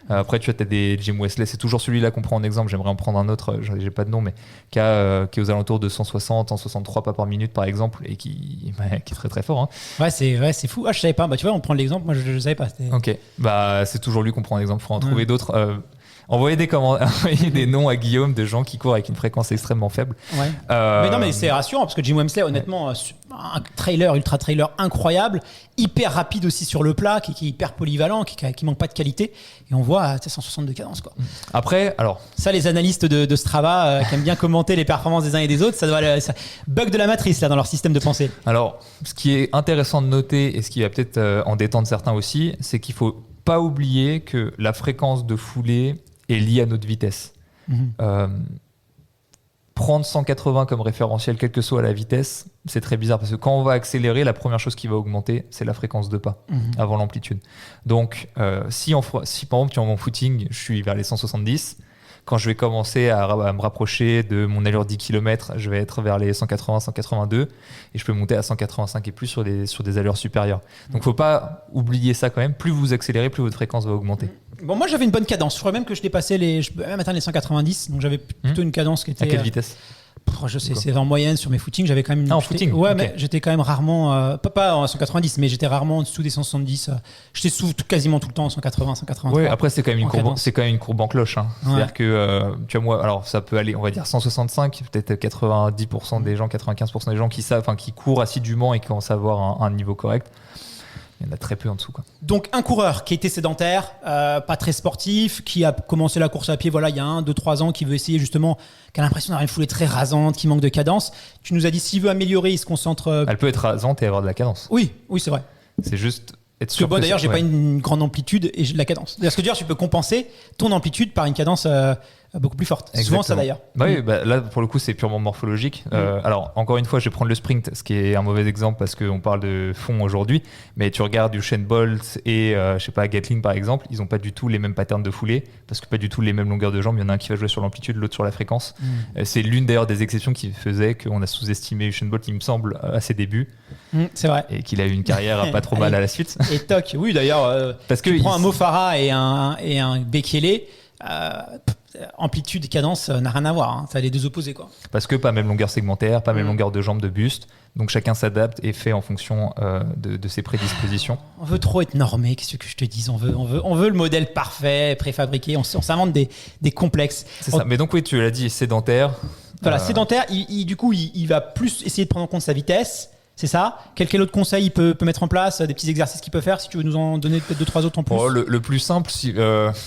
Après, tu as des Jim Wesley, c'est toujours celui-là qu'on prend en exemple. J'aimerais en prendre un autre, j'ai pas de nom, mais qui est aux alentours de 160, 163 pas par minute par exemple, et qui est très très fort. Hein. Ouais, c'est fou. Je savais pas. Bah, tu vois, on prend l'exemple, moi je savais pas. Ok, bah, c'est toujours lui qu'on prend en exemple. Il faut en trouver d'autres. Envoyez des noms à Guillaume de gens qui courent avec une fréquence extrêmement faible. Ouais. Mais non, mais c'est rassurant parce que Jim Wemsley, honnêtement, un ultra trailer incroyable, hyper rapide aussi sur le plat, qui est hyper polyvalent, qui manque pas de qualité. Et on voit 160 de cadence, quoi. Après, alors. Ça, les analystes de Strava qui aiment bien commenter les performances des uns et des autres, ça bug de la matrice là dans leur système de pensée. Alors, ce qui est intéressant de noter et ce qui va peut-être en détendre certains aussi, c'est qu'il faut pas oublier que la fréquence de foulée est liée à notre vitesse. Prendre 180 comme référentiel, quelle que soit la vitesse, c'est très bizarre parce que quand on va accélérer, la première chose qui va augmenter, c'est la fréquence de pas avant l'amplitude. Donc, si par exemple, tu es en mon footing, je suis vers les 170, quand je vais commencer à me rapprocher de mon allure 10 km, je vais être vers les 180, 182 et je peux monter à 185 et plus sur des allures supérieures. Donc, faut pas oublier ça quand même. Plus vous accélérez, plus votre fréquence va augmenter. Bon, moi j'avais une bonne cadence. Je crois même que je dépassais je peux même atteindre les 190. Donc j'avais plutôt une cadence qui était. À quelle vitesse? Je sais, c'est en moyenne sur mes footings. J'avais quand même. En footing. Ouais, okay. Mais j'étais quand même rarement. Pas en 190, mais j'étais rarement en dessous des 170. J'étais quasiment tout le temps en 180, 183. Oui, après c'est quand même une courbe en cloche. Hein. Ouais. C'est-à-dire que tu vois moi, alors ça peut aller, on va dire 165, peut-être 90% des gens, 95% des gens qui courent assidûment et qui commencent à avoir un niveau correct. Il y en a très peu en dessous, quoi. Donc un coureur qui était sédentaire, pas très sportif, qui a commencé la course à pied il y a 1, 2, 3 ans, qui veut essayer justement, qui a l'impression d'avoir une foulée très rasante, qui manque de cadence. Tu nous as dit s'il veut améliorer, il se concentre... Elle peut être rasante et avoir de la cadence. Oui, c'est vrai. C'est juste être sûr que d'ailleurs, j'ai pas une grande amplitude et j'ai de la cadence. D'ailleurs, ce que tu veux dire, tu peux compenser ton amplitude par une cadence beaucoup plus forte. C'est souvent ça d'ailleurs. Oui, là pour le coup c'est purement morphologique. Alors encore une fois, je vais prendre le sprint, ce qui est un mauvais exemple parce qu'on parle de fond aujourd'hui. Mais tu regardes Usain Bolt et Gatling par exemple, ils n'ont pas du tout les mêmes patterns de foulée parce que pas du tout les mêmes longueurs de jambes. Il y en a un qui va jouer sur l'amplitude, l'autre sur la fréquence. C'est l'une d'ailleurs des exceptions qui faisait qu'on a sous-estimé Usain Bolt, il me semble, à ses débuts. C'est vrai. Et qu'il a eu une carrière pas trop mal à la suite. Et toc, oui d'ailleurs. Parce que tu prends un Mo Farah et un Bekele. Amplitude et cadence n'a rien à voir, hein. Ça a les deux opposés, quoi. Parce que pas même longueur segmentaire, pas même longueur de jambe, de buste, donc chacun s'adapte et fait en fonction de ses prédispositions. On veut trop être normé, qu'est-ce que je te dis, on veut le modèle parfait, préfabriqué, on s'invente des complexes. C'est ça, mais donc oui, tu l'as dit, sédentaire. Voilà, sédentaire, du coup il va plus essayer de prendre en compte sa vitesse. C'est ça. Quel autre conseil il peut mettre en place, des petits exercices qu'il peut faire, si tu veux nous en donner peut-être 2-3 autres en plus. Le plus simple,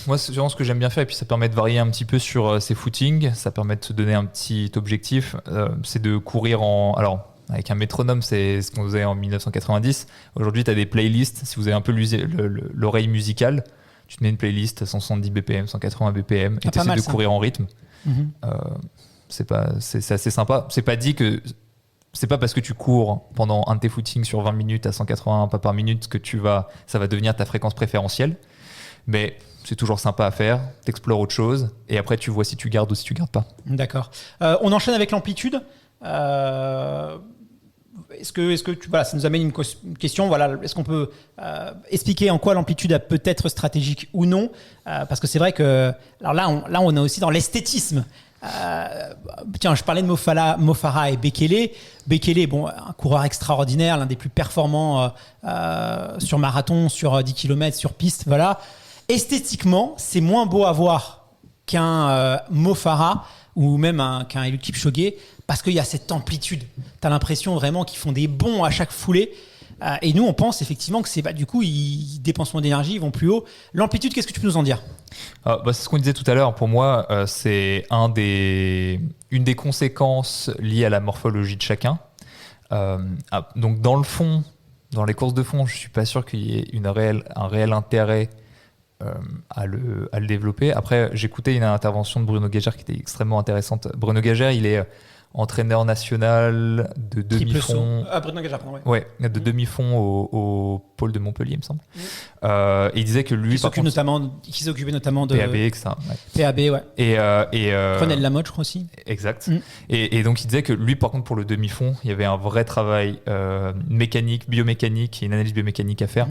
moi c'est vraiment ce que j'aime bien faire et puis ça permet de varier un petit peu sur ses footings, ça permet de se donner un petit objectif, c'est de courir avec un métronome, c'est ce qu'on faisait en 1990. Aujourd'hui tu as des playlists, si vous avez un peu l'oreille musicale, tu te mets une playlist à 170 BPM, 180 BPM et tu essaies de courir en rythme. C'est assez sympa. C'est pas parce que tu cours pendant un de tes footings sur 20 minutes à 180 pas par minute que ça va devenir ta fréquence préférentielle. Mais c'est toujours sympa à faire. T'explores autre chose et après tu vois si tu gardes ou si tu gardes pas. D'accord. On enchaîne avec l'amplitude. Est-ce que ça nous amène une question. Voilà, est-ce qu'on peut expliquer en quoi l'amplitude peut être stratégique ou non, parce que c'est vrai que alors là on est aussi dans l'esthétisme. Tiens, je parlais de Mo Farah et Bekele. Bekele, un coureur extraordinaire, l'un des plus performants sur marathon, sur 10 km, sur piste. Voilà. Esthétiquement, c'est moins beau à voir qu'un Mo Farah ou même qu'un Eliud Kipchoge parce qu'il y a cette amplitude. Tu as l'impression vraiment qu'ils font des bonds à chaque foulée. Et nous, on pense effectivement que du coup, ils dépensent moins d'énergie, ils vont plus haut. L'amplitude, qu'est-ce que tu peux nous en dire ? C'est ce qu'on disait tout à l'heure. Pour moi, c'est une des conséquences liées à la morphologie de chacun. Donc, dans le fond, dans les courses de fond, je ne suis pas sûr qu'il y ait un réel intérêt à le développer. Après, j'écoutais une intervention de Bruno Gagère qui était extrêmement intéressante. Bruno Gagère, il est entraîneur national de demi-fond. Bruno Gagère, pardon, Ouais, de demi-fond au pôle de Montpellier, il me semble. Et il disait que lui, qui s'occupait notamment de PAB, etc. Ouais. PAB, ouais. Et Renel Lamotte, je crois aussi. Exact. Et donc il disait que lui, par contre, pour le demi-fond, il y avait un vrai travail mécanique, biomécanique et une analyse biomécanique à faire.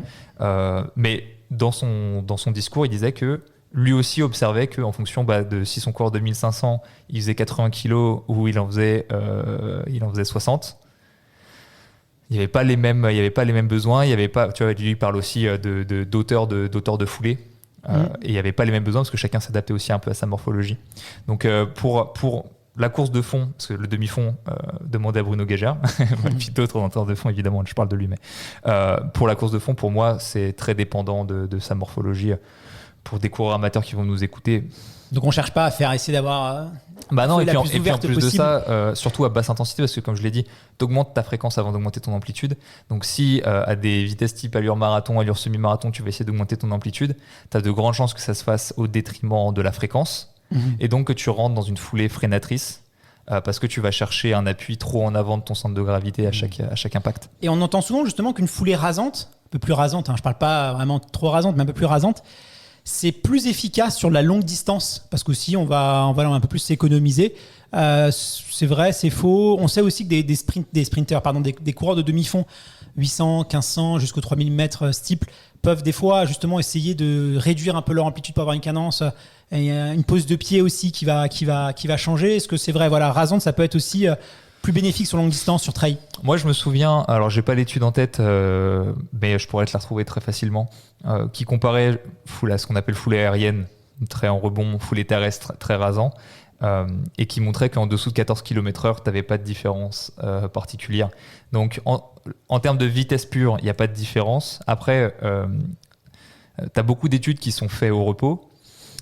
Mais dans son discours, il disait que lui aussi observait qu'en fonction de si son coureur de 1500, il faisait 80 kilos ou il en faisait 60, il n'y avait pas les mêmes besoins. Il y avait pas, tu vois, lui il parle aussi d'auteur de foulée. Et il n'y avait pas les mêmes besoins parce que chacun s'adaptait aussi un peu à sa morphologie. Donc pour la course de fond, parce que le demi-fond demandait à Bruno Gagère, et puis d'autres entraîneurs de fond évidemment, je parle de lui, mais pour la course de fond, pour moi, c'est très dépendant de sa morphologie. Pour des coureurs amateurs qui vont nous écouter. Donc on cherche pas à essayer d'avoir non, et puis en possible. plus de ça, surtout à basse intensité, parce que comme je l'ai dit, t'augmentes ta fréquence avant d'augmenter ton amplitude. Donc si à des vitesses type allure marathon, allure semi-marathon, tu vas essayer d'augmenter ton amplitude, tu as de grandes chances que ça se fasse au détriment de la fréquence, et donc que tu rentres dans une foulée freinatrice, parce que tu vas chercher un appui trop en avant de ton centre de gravité à chaque impact. Et on entend souvent justement qu'une foulée rasante, un peu plus rasante, je parle pas vraiment trop rasante, mais un peu plus rasante, c'est plus efficace sur la longue distance parce qu'aussi on va un peu plus s'économiser. C'est vrai, c'est faux. On sait aussi que des coureurs de demi-fond 800, 1500 jusqu'aux 3000 mètres steeple peuvent des fois justement essayer de réduire un peu leur amplitude pour avoir une cadence et une pose de pied aussi qui va changer. Est-ce que c'est vrai, voilà, rasante, ça peut être aussi plus bénéfique sur longue distance, sur trail? Moi, je me souviens, alors j'ai pas l'étude en tête, mais je pourrais te la retrouver très facilement, qui comparait ce qu'on appelle foulée aérienne, très en rebond, foulée terrestre, très rasant, et qui montrait qu'en dessous de 14 km/h, tu n'avais pas de différence particulière. Donc, en termes de vitesse pure, il n'y a pas de différence. Après, tu as beaucoup d'études qui sont faites au repos.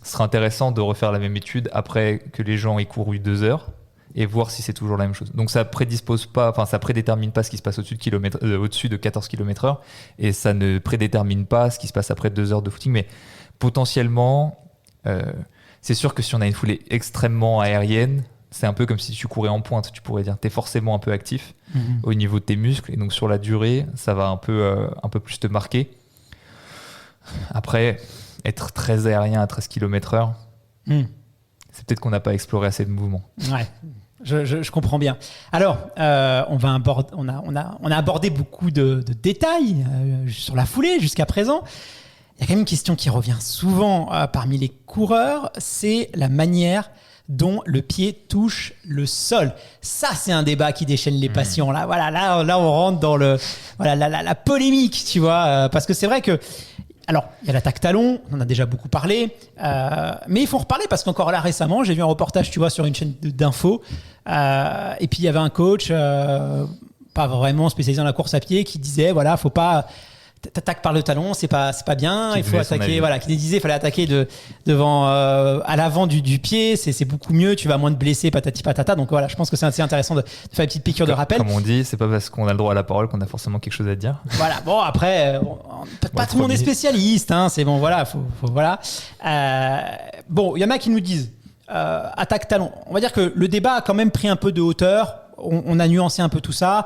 Ce serait intéressant de refaire la même étude après que les gens aient couru 2 heures. Et voir si c'est toujours la même chose. Donc ça prédétermine pas ce qui se passe au-dessus de 14 km/h, et ça ne prédétermine pas ce qui se passe après 2 heures de footing. Mais potentiellement, c'est sûr que si on a une foulée extrêmement aérienne, c'est un peu comme si tu courais en pointe. Tu pourrais dire, tu es forcément un peu actif au niveau de tes muscles, et donc sur la durée, ça va un peu plus te marquer. Après, être très aérien à 13 km/h, c'est peut-être qu'on n'a pas exploré assez de mouvements. Ouais. Je comprends bien. Alors, on a abordé beaucoup de détails sur la foulée jusqu'à présent. Il y a quand même une question qui revient souvent parmi les coureurs, c'est la manière dont le pied touche le sol. Ça, c'est un débat qui déchaîne les passions. Là, voilà, là, on rentre dans la polémique, tu vois, parce que c'est vrai que. Alors, il y a l'attaque talon, on en a déjà beaucoup parlé, mais il faut en reparler parce qu'encore là récemment, j'ai vu un reportage, tu vois, sur une chaîne d'infos, et puis il y avait un coach, pas vraiment spécialisé dans la course à pied, qui disait, voilà, faut pas t'attaques par le talon, c'est pas bien, il faut attaquer, voilà, qui disait, il fallait attaquer devant, à l'avant du pied, c'est beaucoup mieux, tu vas moins te blesser, patati patata. Donc voilà, je pense que c'est assez intéressant de faire une petite piqûre de rappel. Comme on dit, c'est pas parce qu'on a le droit à la parole qu'on a forcément quelque chose à dire. Voilà, bon après, pas tout le monde est spécialiste, hein, c'est bon, voilà, voilà. Bon, il y en a qui nous disent attaque talon. On va dire que le débat a quand même pris un peu de hauteur, on a nuancé un peu tout ça.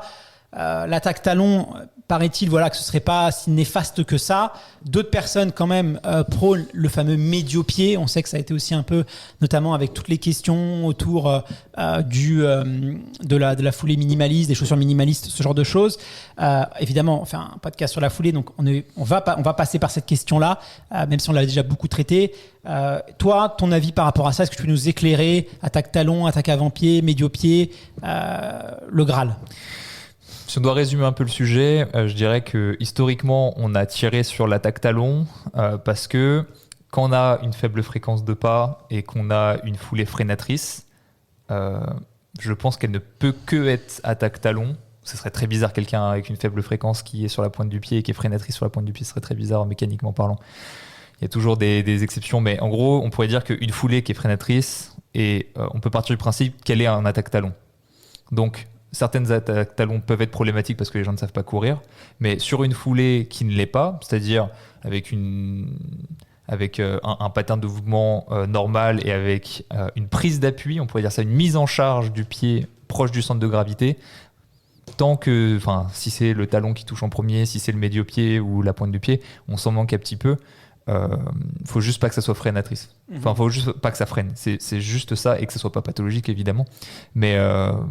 L'attaque talon, paraît-il, voilà, que ce serait pas si néfaste que ça. D'autres personnes quand même prônent le fameux médio-pied. On sait que ça a été aussi un peu, notamment avec toutes les questions autour de la foulée minimaliste, des chaussures minimalistes, ce genre de choses. Évidemment, on fait un podcast sur la foulée, donc on va passer par cette question-là, même si on l'a déjà beaucoup traité. Toi, ton avis par rapport à ça, est-ce que tu peux nous éclairer? Attaque talon, attaque avant-pied, médio-pied, le Graal? Si on doit résumer un peu le sujet, je dirais que historiquement, on a tiré sur l'attaque talon parce que quand on a une faible fréquence de pas et qu'on a une foulée freinatrice, je pense qu'elle ne peut que être attaque talon. Ce serait très bizarre, quelqu'un avec une faible fréquence qui est sur la pointe du pied et qui est freinatrice sur la pointe du pied, ce serait très bizarre mécaniquement parlant. Il y a toujours des exceptions, mais en gros, on pourrait dire qu'une foulée qui est freinatrice, et on peut partir du principe qu'elle est un attaque talon. Donc, certaines attaques talons peuvent être problématiques parce que les gens ne savent pas courir, mais sur une foulée qui ne l'est pas, c'est-à-dire avec un pattern de mouvement normal et avec une prise d'appui, on pourrait dire ça, une mise en charge du pied proche du centre de gravité. Tant que, si c'est le talon qui touche en premier, si c'est le médio-pied ou la pointe du pied, on s'en manque un petit peu. Faut juste pas que ça soit freinatrice. Faut juste pas que ça freine. C'est juste ça et que ça soit pas pathologique évidemment. Mais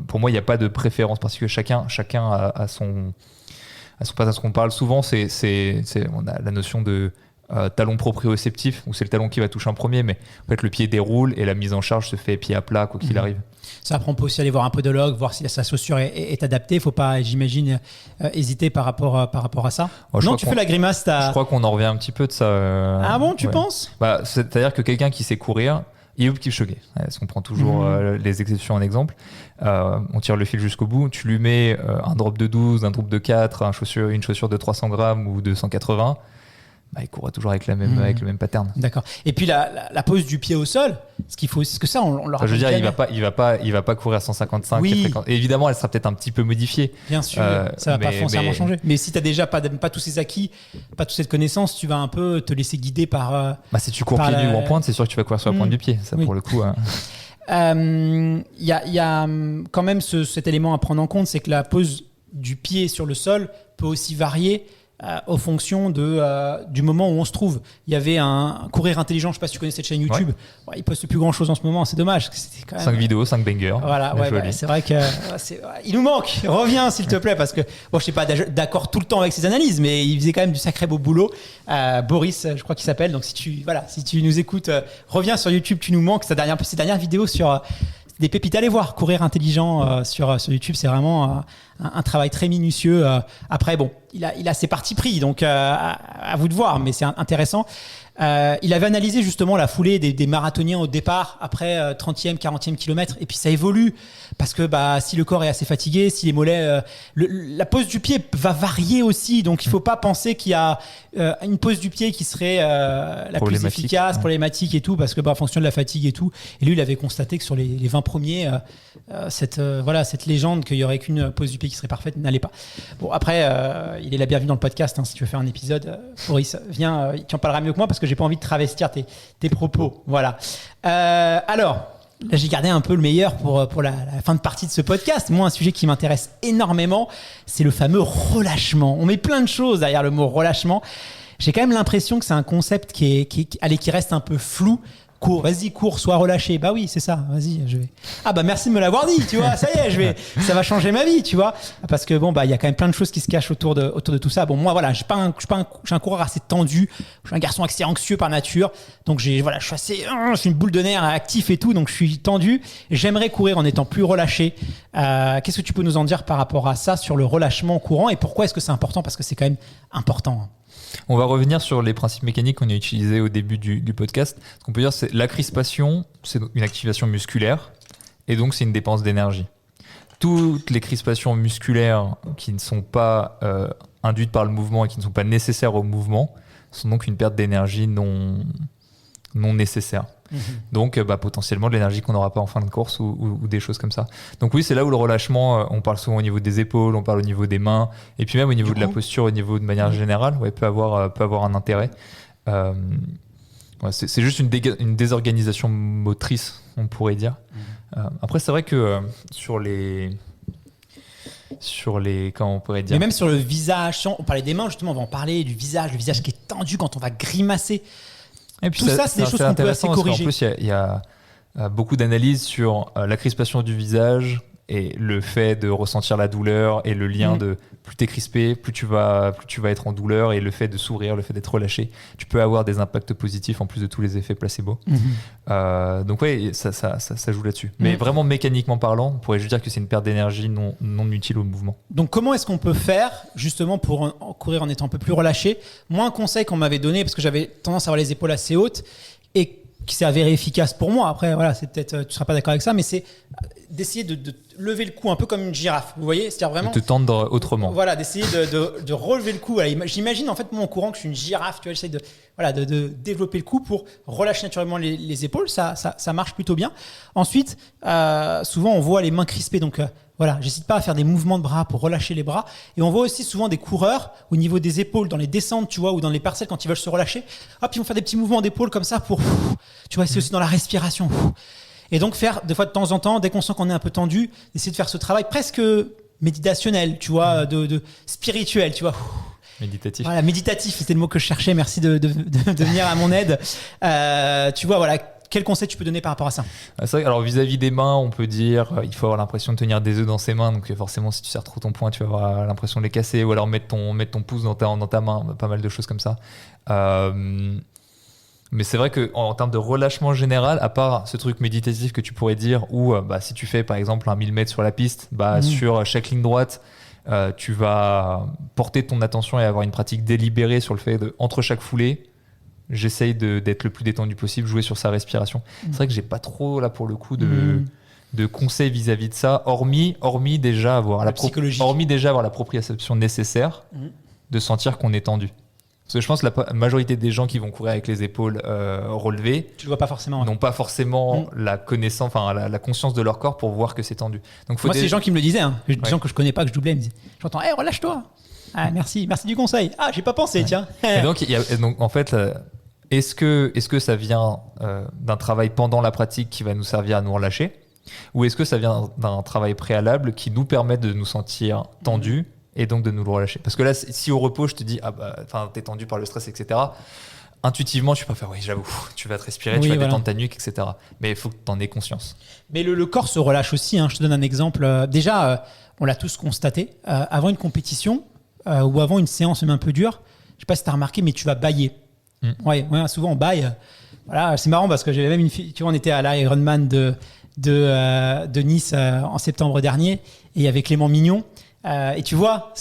pour moi, il n'y a pas de préférence parce que chacun a son pattern. Ce qu'on parle souvent, on a la notion de talon proprioceptif où c'est le talon qui va toucher en premier, mais en fait le pied déroule et la mise en charge se fait pied à plat quoi qu'il arrive. Ça après on peut aussi aller voir un podologue, voir si sa chaussure est adaptée. Faut pas, j'imagine, hésiter par rapport à ça. Non, tu fais la grimace. Je crois qu'on en revient un petit peu de ça. Ah bon, tu penses ? C'est-à-dire que quelqu'un qui sait courir, Eliud Kipchoge, est-ce qu'on prend toujours les exceptions en exemple, on tire le fil jusqu'au bout, tu lui mets un drop de 12, un drop de 4, une chaussure de 300 grammes ou de 180, il courra toujours avec le même pattern. D'accord. Et puis la pose du pied au sol, ce qu'il faut, c'est que ça, on leur. Je veux dire, il va pas courir à 155. Oui. Et évidemment, elle sera peut-être un petit peu modifiée. Bien sûr, ça va pas foncièrement changer. Mais si t'as déjà pas tous ces acquis, pas toute cette connaissance, tu vas un peu te laisser guider par. Si tu cours pieds nus ou en pointe, c'est sûr que tu vas courir sur la pointe du pied. Ça, pour le coup. Il y a quand même cet élément à prendre en compte, c'est que la pose du pied sur le sol peut aussi varier aux fonctions du moment où on se trouve. Il y avait un Courir Intelligent, je ne sais pas si tu connais cette chaîne YouTube. Ouais, il poste plus grand chose en ce moment, c'est dommage. C'était quand même... 5 vidéos, 5 bangers. Voilà, c'est vrai que il nous manque. Reviens s'il te plaît, parce que je ne suis pas d'accord tout le temps avec ses analyses, mais il faisait quand même du sacré beau boulot. Boris, je crois qu'il s'appelle. Donc si tu nous écoutes, reviens sur YouTube, tu nous manques. Ses dernières vidéos sur des pépites, allez voir Courir Intelligent sur YouTube, c'est vraiment un travail très minutieux. Après, il a ses partis pris, donc à vous de voir, mais c'est intéressant. Il avait analysé justement la foulée des marathoniens au départ, après 30e, 40e kilomètre, et puis ça évolue, parce que si le corps est assez fatigué, si les mollets... la pose du pied va varier aussi, donc il ne faut pas penser qu'il y a une pose du pied qui serait la plus efficace, problématique et tout, parce que en fonction de la fatigue et tout. Et lui, il avait constaté que sur les 20 premiers, cette légende qu'il n'y aurait qu'une pose du pied qui serait parfaite n'allait pas. Bon, après, il est la bienvenue dans le podcast, si tu veux faire un épisode. Boris, viens, tu en parleras mieux que moi, parce que j'ai pas envie de travestir tes propos. Voilà. Alors, là, j'ai gardé un peu le meilleur pour la fin de partie de ce podcast. Moi, un sujet qui m'intéresse énormément, c'est le fameux relâchement. On met plein de choses derrière le mot relâchement. J'ai quand même l'impression que c'est un concept qui reste un peu flou. Cours, sois relâché. Bah oui, c'est ça. Vas-y, je vais. Merci de me l'avoir dit, tu vois. Ça y est, ça va changer ma vie, tu vois. Parce que il y a quand même plein de choses qui se cachent autour de tout ça. Bon, moi, voilà, je suis un coureur assez tendu. Je suis un garçon assez anxieux par nature. Donc, je suis une boule de nerfs actif et tout. Donc, je suis tendu. J'aimerais courir en étant plus relâché. Qu'est-ce que tu peux nous en dire par rapport à ça, sur le relâchement courant, et pourquoi est-ce que c'est important? Parce que c'est quand même important. On va revenir sur les principes mécaniques qu'on a utilisés au début du podcast. Ce qu'on peut dire, c'est la crispation, c'est une activation musculaire, et donc c'est une dépense d'énergie. Toutes les crispations musculaires qui ne sont pas induites par le mouvement et qui ne sont pas nécessaires au mouvement sont donc une perte d'énergie non nécessaire. Donc potentiellement de l'énergie qu'on n'aura pas en fin de course ou des choses comme ça. Donc oui, c'est là où le relâchement, on parle souvent au niveau des épaules, on parle au niveau des mains, et puis même au niveau de la posture, au niveau de manière générale, peut avoir un intérêt. C'est juste une désorganisation motrice, on pourrait dire. Après, c'est vrai que sur les comment on pourrait dire, mais même sur le visage, on parlait des mains justement, on va en parler, du visage, le visage qui est tendu quand on va grimacer. Et puis tout ça, c'est des choses qu'on peut assez corriger. En plus, il y a beaucoup d'analyses sur la crispation du visage et le fait de ressentir la douleur et le lien de plus t'es crispé, plus tu vas être en douleur, et le fait de sourire, le fait d'être relâché, tu peux avoir des impacts positifs en plus de tous les effets placebo. Donc ça joue là-dessus. Mais vraiment mécaniquement parlant, on pourrait juste dire que c'est une perte d'énergie non utile au mouvement. Donc comment est-ce qu'on peut faire justement pour courir en étant un peu plus relâché? Moi, un conseil qu'on m'avait donné, parce que j'avais tendance à avoir les épaules assez hautes et qui s'est avéré efficace pour moi. Après, voilà, c'est peut-être, tu seras pas d'accord avec ça, mais c'est d'essayer de lever le cou un peu comme une girafe. Vous voyez, c'est-à-dire vraiment de te tendre autrement. Voilà, d'essayer de relever le cou. Voilà, j'imagine en fait moi en courant que je suis une girafe. Tu vois, j'essaie de développer le cou pour relâcher naturellement les épaules. Ça marche plutôt bien. Ensuite, souvent on voit les mains crispées. Donc voilà, j'hésite pas à faire des mouvements de bras pour relâcher les bras. Et on voit aussi souvent des coureurs au niveau des épaules, dans les descentes, tu vois, ou dans les parcelles quand ils veulent se relâcher. Hop, ils vont faire des petits mouvements d'épaule comme ça pour, tu vois, c'est aussi dans la respiration. Et donc faire des fois de temps en temps, dès qu'on sent qu'on est un peu tendu, essayer de faire ce travail presque méditationnel, tu vois, de spirituel, tu vois. Méditatif. Voilà, méditatif, c'était le mot que je cherchais. Merci de venir à mon aide. Tu vois, voilà. Quel conseil tu peux donner par rapport à ça? C'est vrai, alors vis-à-vis des mains, on peut dire il faut avoir l'impression de tenir des œufs dans ses mains. Donc forcément, si tu serres trop ton poing, tu vas avoir l'impression de les casser. Ou alors mettre ton pouce dans ta main. Pas mal de choses comme ça. Mais c'est vrai qu'en termes de relâchement général, à part ce truc méditatif que tu pourrais dire, où si tu fais par exemple un 1000 mètres sur la piste, sur chaque ligne droite, tu vas porter ton attention et avoir une pratique délibérée sur le fait de, entre chaque foulée, j'essaye d'être le plus détendu possible, jouer sur sa respiration. C'est vrai que j'ai pas trop là pour le coup de conseils vis-à-vis de ça, hormis déjà avoir la proprioception nécessaire de sentir qu'on est tendu. Parce que je pense que la majorité des gens qui vont courir avec les épaules relevées, tu le vois pas forcément, n'ont pas forcément la connaissance, la conscience de leur corps pour voir que c'est tendu. Donc moi, c'est des gens qui me le disaient, des gens que je connais pas, que je doublais, ils me disaient, j'entends, hey, relâche-toi. Ah, merci du conseil. Ah, j'ai pas pensé, tiens. Et donc en fait, est-ce que ça vient d'un travail pendant la pratique qui va nous servir à nous relâcher, ou est-ce que ça vient d'un travail préalable qui nous permet de nous sentir tendus et donc de nous le relâcher? Parce que là, si au repos, je te dis, t'es tendu par le stress, etc., intuitivement, tu peux faire, oui, j'avoue, tu vas te respirer, tu vas détendre ta nuque, etc. Mais il faut que tu en aies conscience. Mais le corps se relâche aussi. Je te donne un exemple. Déjà, on l'a tous constaté. Avant une compétition ou avant une séance même un peu dure, je sais pas si tu as remarqué, mais tu vas bâiller. Ouais, souvent on baille. Voilà, c'est marrant parce que j'avais même une fille, tu vois, on était à l'Ironman de Nice en septembre dernier, et il y avait Clément Mignon. Et tu vois,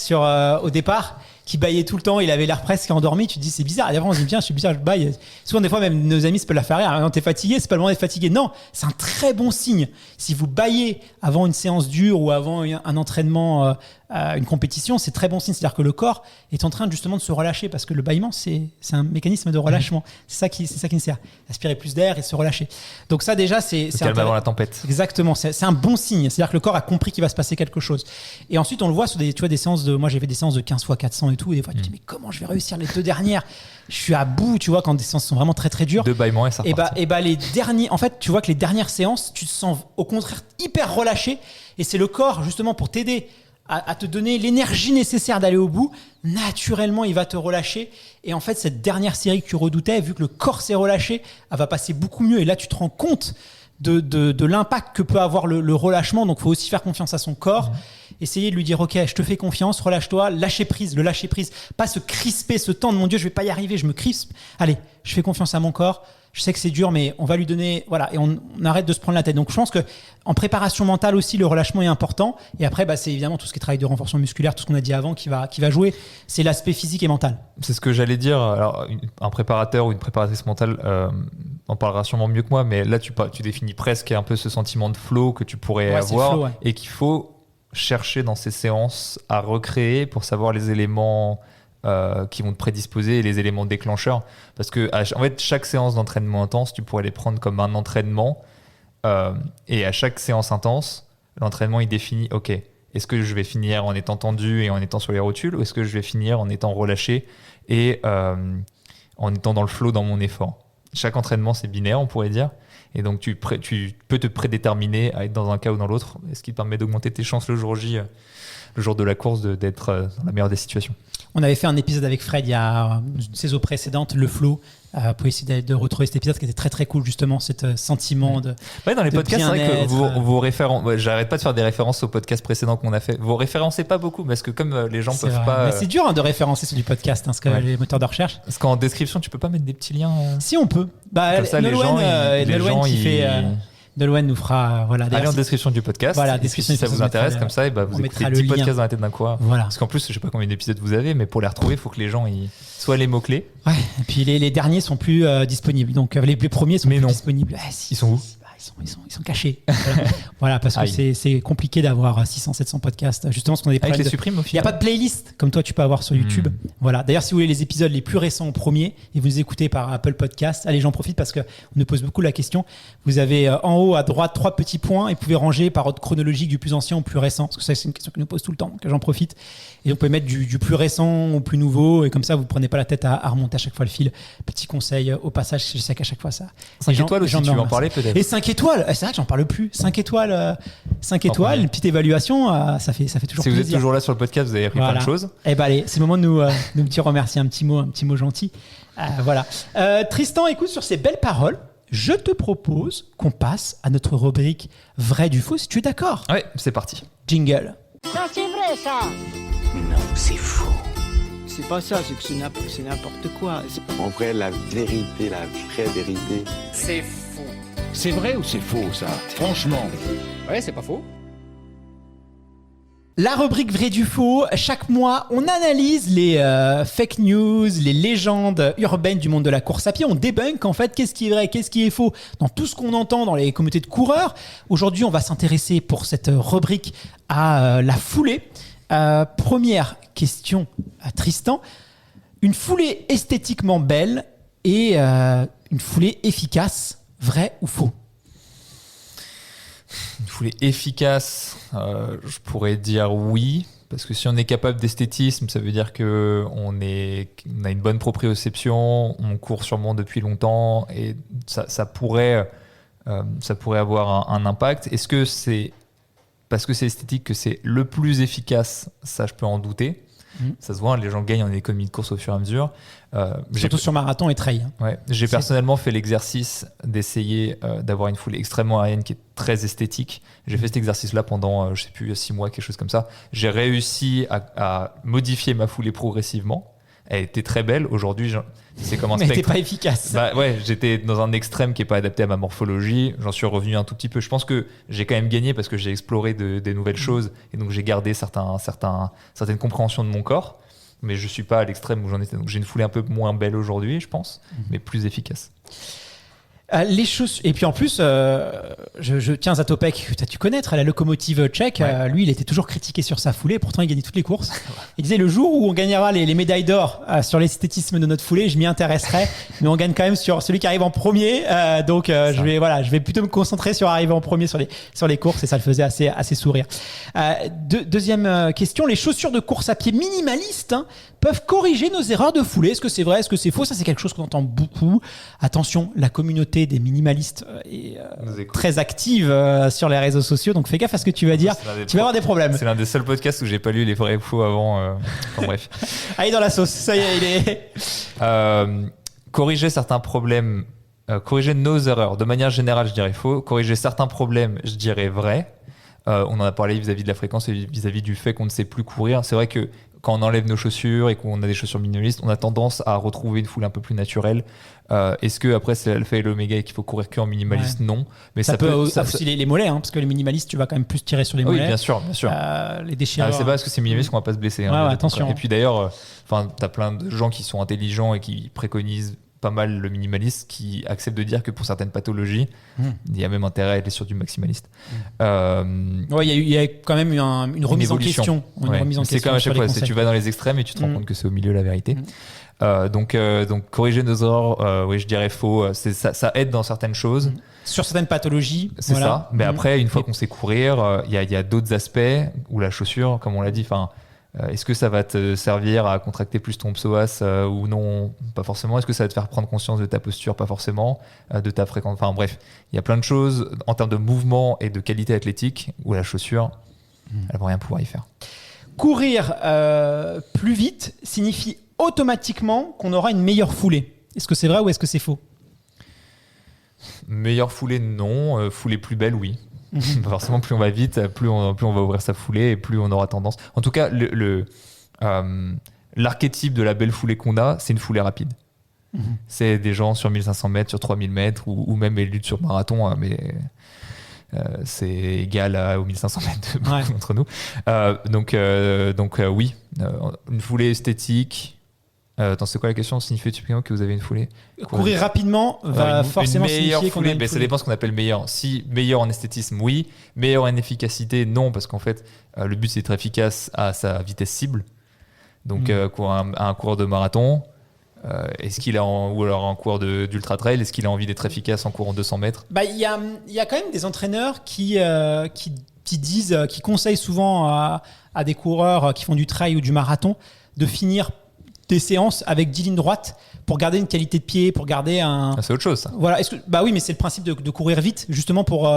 au départ, qui baillait tout le temps, il avait l'air presque endormi. Tu te dis, c'est bizarre. Et avant, on se dit, bien, je suis bizarre, je baille. Souvent, des fois, même nos amis, ça peut la faire rire. Non, t'es fatigué, c'est pas le moment d'être fatigué. Non, c'est un très bon signe. Si vous baillez avant une séance dure ou avant un entraînement, une compétition, c'est très bon signe. C'est-à-dire que le corps est en train justement de se relâcher, parce que le bâillement, c'est un mécanisme de relâchement. C'est ça qui nous sert. Aspirer plus d'air et se relâcher. Donc ça, déjà, c'est calme avant la tempête. Exactement. C'est un bon signe. C'est-à-dire que le corps a compris qu'il va se passer quelque chose. Et ensuite, on le voit sur des séances moi, j'ai fait des séances de 15 x 400 et tout. Et des fois, tu te dis, mais comment je vais réussir les 2 dernières? Je suis à bout, tu vois, quand des séances sont vraiment très très dures. De bâillement et ça repartit. Et les derniers, en fait, tu vois que les dernières séances, tu te sens au contraire hyper relâché. Et c'est le corps, justement, pour t'aider à te donner l'énergie nécessaire d'aller au bout. Naturellement, il va te relâcher. Et en fait, cette dernière série que tu redoutais, vu que le corps s'est relâché, elle va passer beaucoup mieux. Et là, tu te rends compte de l'impact que peut avoir le relâchement. Donc, il faut aussi faire confiance à son corps. Essayer de lui dire, ok, je te fais confiance, relâche-toi, lâcher prise, le lâcher prise. Pas se crisper, se tendre, mon Dieu, je vais pas y arriver, je me crispe. Allez, je fais confiance à mon corps. Je sais que c'est dur, mais on va lui donner, voilà, et on arrête de se prendre la tête. Donc, je pense que en préparation mentale aussi, le relâchement est important. Et après, c'est évidemment tout ce qui est travail de renforcement musculaire, tout ce qu'on a dit avant qui va jouer. C'est l'aspect physique et mental. C'est ce que j'allais dire. Alors, un préparateur ou une préparatrice mentale en parlera sûrement mieux que moi, mais là, tu définis presque un peu ce sentiment de flow que tu pourrais avoir et qu'il faut chercher dans ces séances à recréer pour savoir les éléments qui vont te prédisposer et les éléments déclencheurs. Parce que en fait, chaque séance d'entraînement intense, tu pourrais les prendre comme un entraînement. Et à chaque séance intense, l'entraînement, il définit, ok, est-ce que je vais finir en étant tendu et en étant sur les rotules, ou est-ce que je vais finir en étant relâché et en étant dans le flow dans mon effort. Chaque entraînement, c'est binaire, on pourrait dire. Et donc, tu peux te prédéterminer à être dans un cas ou dans l'autre, ce qui te permet d'augmenter tes chances le jour J, le jour de la course, d'être dans la meilleure des situations. On avait fait un épisode avec Fred il y a une saison précédente, le flow, pour essayer de retrouver cet épisode qui était très très cool, justement, cet sentiment de. Ouais, dans les podcasts, c'est vrai que vos références. J'arrête pas de faire des références aux podcasts précédents qu'on a fait. Vous référencez pas beaucoup parce que comme les gens peuvent pas. Mais c'est dur de référencer sur du podcast, parce que les moteurs de recherche. Parce qu'en description, tu peux pas mettre des petits liens. Si on peut. Comme ça, Nolwenn qui fait. Nolwenn nous fera. Allez en description du podcast. Voilà, description si ça vous intéresse, comme ça, vous écoutez 10 podcasts dans la tête d'un coureur. Voilà. Parce qu'en plus, je sais pas combien d'épisodes vous avez, mais pour les retrouver, il faut que les gens soient les mots-clés. Ouais, et puis les derniers sont plus disponibles. Donc les premiers sont plus disponibles. Ils sont où ? Ils sont cachés. Voilà, parce que c'est compliqué d'avoir 600-700 podcasts. Justement, parce qu'on a des problèmes. Avec les supprimes au final. Il n'y a pas de playlist comme toi tu peux avoir sur YouTube. Voilà. D'ailleurs, si vous voulez les épisodes les plus récents au premier et vous écoutez par Apple Podcast, allez, j'en profite parce qu'on nous pose beaucoup la question. Vous avez en haut à droite 3 petits points et vous pouvez ranger par ordre chronologique du plus ancien au plus récent. Parce que ça, c'est une question qui nous pose tout le temps. Donc j'en profite. Et donc, vous pouvez mettre du plus récent au plus nouveau. Et comme ça, vous ne prenez pas la tête à remonter à chaque fois le fil. Petit conseil au passage, je sais qu'à chaque fois ça. 5 étoiles aussi, tu veux en parler peut-être. Et 5 étoiles, c'est vrai que j'en parle plus. 5 étoiles, une petite évaluation, ça fait toujours Si vous plaisir. êtes toujours là sur le podcast, vous avez appris plein de choses. Eh ben allez, c'est le moment de nous petit remercier, un petit mot gentil. Voilà. Tristan, écoute, sur ces belles paroles, je te propose qu'on passe à notre rubrique vrai du faux, si tu es d'accord. Ouais, c'est parti. Jingle. Ça, c'est vrai, ça. Non, c'est faux. C'est pas ça, c'est que c'est n'importe quoi. En vrai, la vérité, la vraie vérité. C'est faux. C'est vrai ou c'est faux, ça? Franchement. Ouais, c'est pas faux. La rubrique vrai du faux, chaque mois, on analyse les fake news, les légendes urbaines du monde de la course à pied. On débunk en fait qu'est-ce qui est vrai, qu'est-ce qui est faux dans tout ce qu'on entend dans les communautés de coureurs. Aujourd'hui, on va s'intéresser pour cette rubrique à la foulée. Première question à Tristan. Une foulée esthétiquement belle et une foulée efficace, vrai ou faux? Une foulée efficace, je pourrais dire oui, parce que si on est capable d'esthétisme, ça veut dire qu'on a une bonne proprioception, on court sûrement depuis longtemps et ça pourrait avoir un impact. Est-ce que c'est parce que c'est esthétique que c'est le plus efficace? Ça, je peux en douter. Ça se voit, les gens gagnent en économie de course au fur et à mesure. Surtout sur marathon et trail. Ouais, j'ai personnellement fait l'exercice d'essayer d'avoir une foulée extrêmement aérienne qui est très esthétique. J'ai fait cet exercice-là pendant, je sais plus, 6 mois, quelque chose comme ça. J'ai réussi à modifier ma foulée progressivement. Elle était très belle. Aujourd'hui, c'est comme un Mais spectre. t'es pas efficace. Bah ouais, j'étais dans un extrême qui n'est pas adapté à ma morphologie. J'en suis revenu un tout petit peu. Je pense que j'ai quand même gagné parce que j'ai exploré des nouvelles choses et donc j'ai gardé certaines compréhensions de mon corps. Mais je suis pas à l'extrême où j'en étais. Donc j'ai une foulée un peu moins belle aujourd'hui, je pense, mais plus efficace. Les chaussures. Et puis en plus, je tiens à Topek, que tu connais, la locomotive tchèque. Ouais. Lui, il était toujours critiqué sur sa foulée. Pourtant, il gagnait toutes les courses. Il disait le jour où on gagnera les médailles d'or sur l'esthétisme de notre foulée, je m'y intéresserai. Mais on gagne quand même sur celui qui arrive en premier. Donc, je vais plutôt me concentrer sur arriver en premier sur les courses. Et ça le faisait assez sourire. Deuxième question. Les chaussures de course à pied minimalistes peuvent corriger nos erreurs de foulée. Est-ce que c'est vrai? Est-ce que c'est faux? Ça, c'est quelque chose qu'on entend beaucoup. Attention, la communauté des minimalistes est très active sur les réseaux sociaux. Donc, fais gaffe à ce que tu vas dire. Tu vas avoir des problèmes. C'est l'un des seuls podcasts où j'ai pas lu les vrais faux avant. Enfin bref. Allez dans la sauce. Ça y est, il est. Corriger certains problèmes, corriger nos erreurs. De manière générale, je dirais faux. Corriger certains problèmes, je dirais vrai. On en a parlé vis-à-vis de la fréquence et vis-à-vis du fait qu'on ne sait plus courir. C'est vrai que quand on enlève nos chaussures et qu'on a des chaussures minimalistes, on a tendance à retrouver une foule un peu plus naturelle. Est-ce que après c'est l'alpha et l'oméga et qu'il faut courir que en minimaliste? Ouais. Non. Mais ça peut aussi les mollets, parce que les minimalistes, tu vas quand même plus tirer sur les mollets. Oui, bien sûr. Les déchirures. C'est pas parce que c'est minimaliste qu'on va pas se blesser. Ouais, attention. Et puis d'ailleurs, t'as plein de gens qui sont intelligents et qui préconisent pas mal le minimaliste, qui acceptent de dire que pour certaines pathologies, il y a même intérêt à aller sur du maximaliste. Il y a quand même une remise en question. C'est quand même à chaque fois, tu vas dans les extrêmes et tu te rends compte que c'est au milieu la vérité. Donc corriger nos erreurs, oui, je dirais faux. Ça aide dans certaines choses. Sur certaines pathologies. C'est ça. Mais après, une fois qu'on sait courir, il y a d'autres aspects où la chaussure, comme on l'a dit, est-ce que ça va te servir à contracter plus ton psoas ou non? Pas forcément. Est-ce que ça va te faire prendre conscience de ta posture? Pas forcément. De ta fréquence. Enfin bref, il y a plein de choses en termes de mouvement et de qualité athlétique où la chaussure, elle va rien pouvoir y faire. Courir plus vite signifie automatiquement qu'on aura une meilleure foulée. Est-ce que c'est vrai ou est-ce que c'est faux? Meilleure foulée, non. Foulée plus belle, oui. Forcément, plus on va vite, plus on va ouvrir sa foulée et plus on aura tendance. En tout cas, l'archétype de la belle foulée qu'on a, c'est une foulée rapide. C'est des gens sur 1500 mètres, sur 3000 mètres ou même les luttes sur marathon, mais c'est égal aux 1500 mètres entre nous. Donc oui, une foulée esthétique. Attends, c'est quoi la question? Signifie typiquement que vous avez une foulée? Courir rapidement va forcément signifier qu'on a une foulée. Ça dépend ce qu'on appelle meilleur. Si meilleur en esthétisme, oui. Meilleur en efficacité, non, parce qu'en fait, le but c'est d'être efficace à sa vitesse cible. Donc, un coureur de marathon, est-ce qu'il a ou alors un coureur d'ultra trail, est-ce qu'il a envie d'être efficace en courant 200 mètres? Il y a quand même des entraîneurs qui conseillent souvent à des coureurs qui font du trail ou du marathon de finir des séances avec 10 lignes droites pour garder une qualité de pied, pour garder un... C'est autre chose, ça. Voilà, bah oui, mais c'est le principe de courir vite, justement pour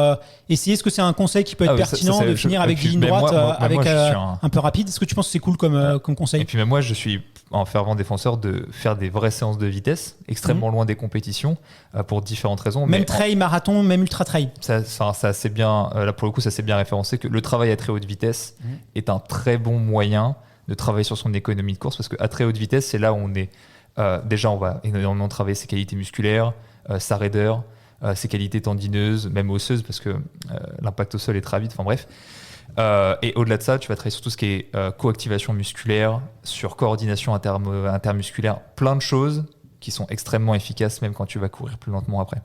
essayer. Est-ce que c'est un conseil qui peut être oui, pertinent ça, de finir avec 10 lignes mais droites moi, avec je suis un peu rapide? Est-ce que tu penses que c'est cool comme conseil? Et puis même moi, je suis un fervent défenseur de faire des vraies séances de vitesse, extrêmement loin des compétitions, pour différentes raisons. Même trail, marathon, même ultra trail. Ça c'est bien, là pour le coup, ça c'est bien référencé que le travail à très haute vitesse est un très bon moyen de travailler sur son économie de course, parce qu'à très haute vitesse, c'est là où on est. Déjà, on va énormément travailler ses qualités musculaires, sa raideur, ses qualités tendineuses, même osseuses, parce que l'impact au sol est très vite. Enfin bref. Et au-delà de ça, tu vas travailler sur tout ce qui est coactivation musculaire, sur coordination intermusculaire, plein de choses qui sont extrêmement efficaces même quand tu vas courir plus lentement après.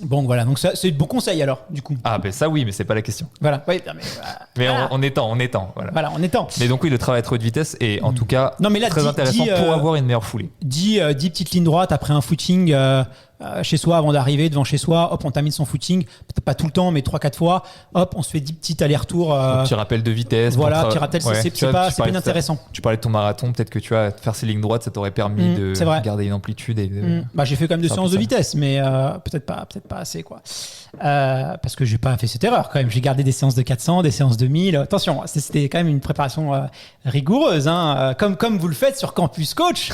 Bon, voilà, donc ça, c'est de bons conseils alors, du coup. Ah ben ça oui, mais c'est pas la question. Voilà, oui, Mais voilà. on étend. Voilà. Voilà, on étend. Mais donc oui, le travail à très haute vitesse est en tout cas Non, mais là, très intéressant pour avoir une meilleure foulée. 10 petites lignes droites après un footing chez soi avant d'arriver devant chez soi, hop, on termine son footing, peut-être pas tout le temps, mais 3-4 fois, hop, on se fait 10 petits allers-retours. Petit rappel de vitesse. Voilà, petit rappel, c'est pas inintéressant. Tu parlais de ton marathon, peut-être que tu vas faire ces lignes droites, ça t'aurait permis de garder une amplitude. Bah, j'ai fait quand même 2 séances de vitesse, mais peut-être pas assez, quoi. Parce que j'ai pas fait cette erreur quand même. J'ai gardé des séances de 400, des séances de 1000. Attention, c'était quand même une préparation rigoureuse, hein, comme vous le faites sur Campus Coach.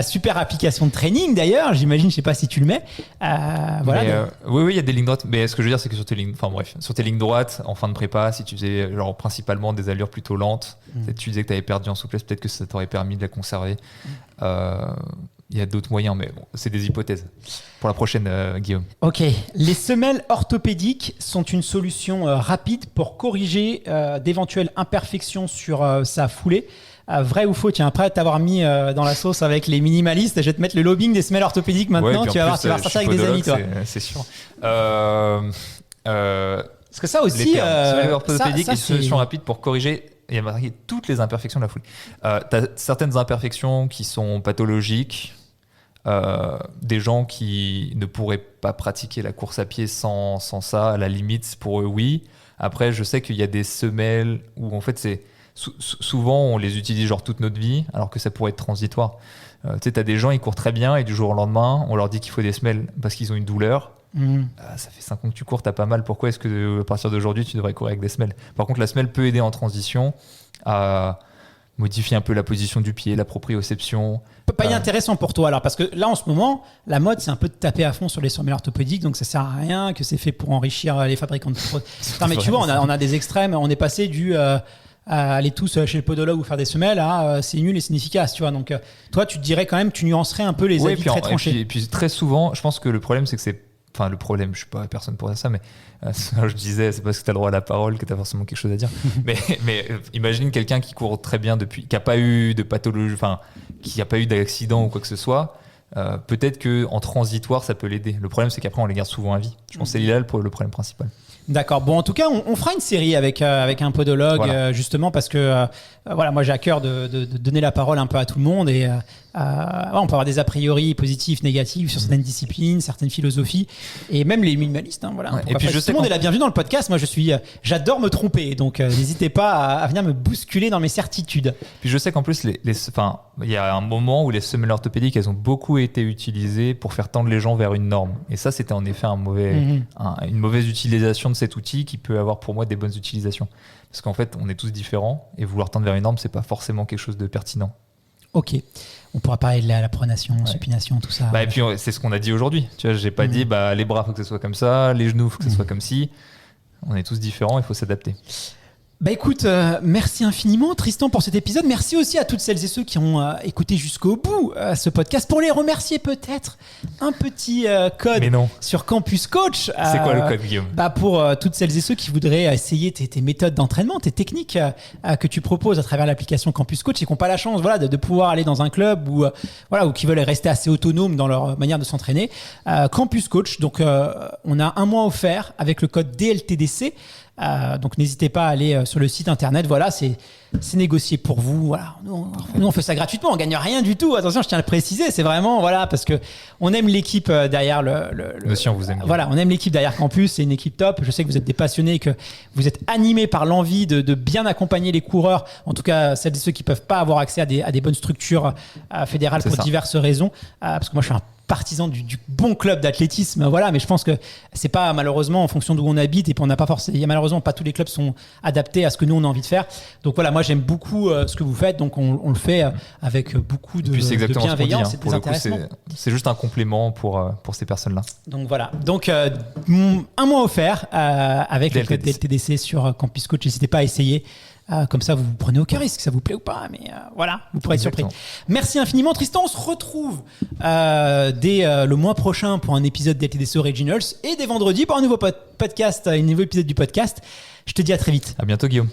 Super application de training d'ailleurs, j'imagine, je sais pas si tu le mets. Voilà. Oui, il y a des lignes droites. Mais ce que je veux dire, c'est que sur tes lignes droites, en fin de prépa, si tu faisais genre principalement des allures plutôt lentes, peut-être tu disais que tu avais perdu en souplesse, peut-être que ça t'aurait permis de la conserver. Il y a d'autres moyens, mais bon, c'est des hypothèses. Pour la prochaine, Guillaume. Ok. Les semelles orthopédiques sont une solution rapide pour corriger d'éventuelles imperfections sur sa foulée. Vrai ou faux? Tiens, après t'avoir mis dans la sauce avec les minimalistes, je vais te mettre le lobbying des semelles orthopédiques maintenant. Tu vas voir, tu vas ressortir avec des amis, toi. C'est sûr. Parce que ça aussi, semelles orthopédiques ça, et solutions rapides pour corriger. Il y a marqué toutes les imperfections de la foulée. Tu as certaines imperfections qui sont pathologiques. Des gens qui ne pourraient pas pratiquer la course à pied sans ça, à la limite, pour eux, oui. Après, je sais qu'il y a des semelles où en fait, c'est souvent on les utilise genre toute notre vie, alors que ça pourrait être transitoire. Tu sais, t'as des gens, ils courent très bien et du jour au lendemain, on leur dit qu'il faut des semelles parce qu'ils ont une douleur. Ça fait 5 ans que tu cours, t'as pas mal. Pourquoi est-ce que à partir d'aujourd'hui, tu devrais courir avec des semelles? Par contre, la semelle peut aider en transition à modifier un peu la position du pied, la proprioception. Pas inintéressant pour toi alors, parce que là en ce moment la mode c'est un peu de taper à fond sur les semelles orthopédiques, donc ça sert à rien, que c'est fait pour enrichir les fabricants de mais tu vois, on a des extrêmes, on est passé du à aller tous chez le podologue ou faire des semelles à c'est nul et c'est inefficace, tu vois. Donc toi tu te dirais quand même, tu nuancerais un peu les avis très tranchés. Et puis très souvent, je pense que le problème c'est que c'est... Enfin, le problème, je suis pas personne pour dire ça, mais je disais, c'est parce que tu as le droit à la parole que tu as forcément quelque chose à dire. mais imagine quelqu'un qui court très bien depuis, qui n'a pas eu de pathologie, enfin, qui n'a pas eu d'accident ou quoi que ce soit. Peut-être qu'en transitoire, ça peut l'aider. Le problème, c'est qu'après, on les garde souvent à vie. Je pense que c'est là le problème principal. D'accord. Bon, en tout cas, on fera une série avec un podologue, voilà. Justement parce que voilà, moi j'ai à cœur de donner la parole un peu à tout le monde et on peut avoir des a priori positifs, négatifs sur certaines disciplines, certaines philosophies et même les minimalistes. Hein, voilà. Ouais. Et puis tout le monde est la bienvenue dans le podcast. Moi, j'adore me tromper, donc n'hésitez pas à venir me bousculer dans mes certitudes. Puis je sais qu'en plus, il y a un moment où les semelles orthopédiques, elles ont beaucoup été utilisées pour faire tendre les gens vers une norme. Et ça, c'était en effet une mauvaise utilisation de cet outil qui peut avoir pour moi des bonnes utilisations. Parce qu'en fait, on est tous différents et vouloir tendre vers une norme, c'est pas forcément quelque chose de pertinent. Ok. On pourra parler de la pronation, supination, tout ça. Et puis, c'est ce qu'on a dit aujourd'hui. Tu vois, j'ai pas dit les bras, faut que ce soit comme ça, les genoux, faut que ce soit comme ci. On est tous différents, il faut s'adapter. Bah écoute, merci infiniment Tristan pour cet épisode. Merci aussi à toutes celles et ceux qui ont écouté jusqu'au bout ce podcast. Pour les remercier, peut-être un petit code sur Campus Coach. C'est quoi le code, Guillaume? Pour toutes celles et ceux qui voudraient essayer tes méthodes d'entraînement, tes techniques que tu proposes à travers l'application Campus Coach et qui n'ont pas la chance de pouvoir aller dans un club ou qui veulent rester assez autonomes dans leur manière de s'entraîner. Campus Coach, donc on a un mois offert avec le code DLTDC. Donc n'hésitez pas à aller sur le site internet. Voilà, c'est négocié pour vous. Voilà, nous on fait ça gratuitement, on gagne rien du tout. Attention, je tiens à le préciser, c'est vraiment parce que on aime l'équipe derrière Monsieur, on vous aime bien. Voilà, on aime l'équipe derrière Campus, c'est une équipe top. Je sais que vous êtes des passionnés, que vous êtes animés par l'envie de bien accompagner les coureurs. En tout cas, celles et ceux qui peuvent pas avoir accès à des bonnes structures fédérales pour diverses raisons. Parce que moi, je suis un partisan du bon club d'athlétisme, voilà, mais je pense que c'est pas malheureusement en fonction d'où on habite, et puis on n'a pas forcément, malheureusement pas tous les clubs sont adaptés à ce que nous on a envie de faire. Donc voilà, moi j'aime beaucoup ce que vous faites, donc on le fait avec beaucoup de bienveillance et de désintéressement. C'est juste un complément pour ces personnes-là. Donc voilà, donc un mois offert avec le code DLTDC sur Campus Coach, n'hésitez pas à essayer. Comme ça, vous prenez aucun risque, ça vous plaît ou pas, mais voilà, vous pourrez être surpris. Merci infiniment, Tristan. On se retrouve dès le mois prochain pour un épisode d'LTDC Originals et dès vendredi pour un nouveau podcast, un nouveau épisode du podcast. Je te dis à très vite. À bientôt, Guillaume.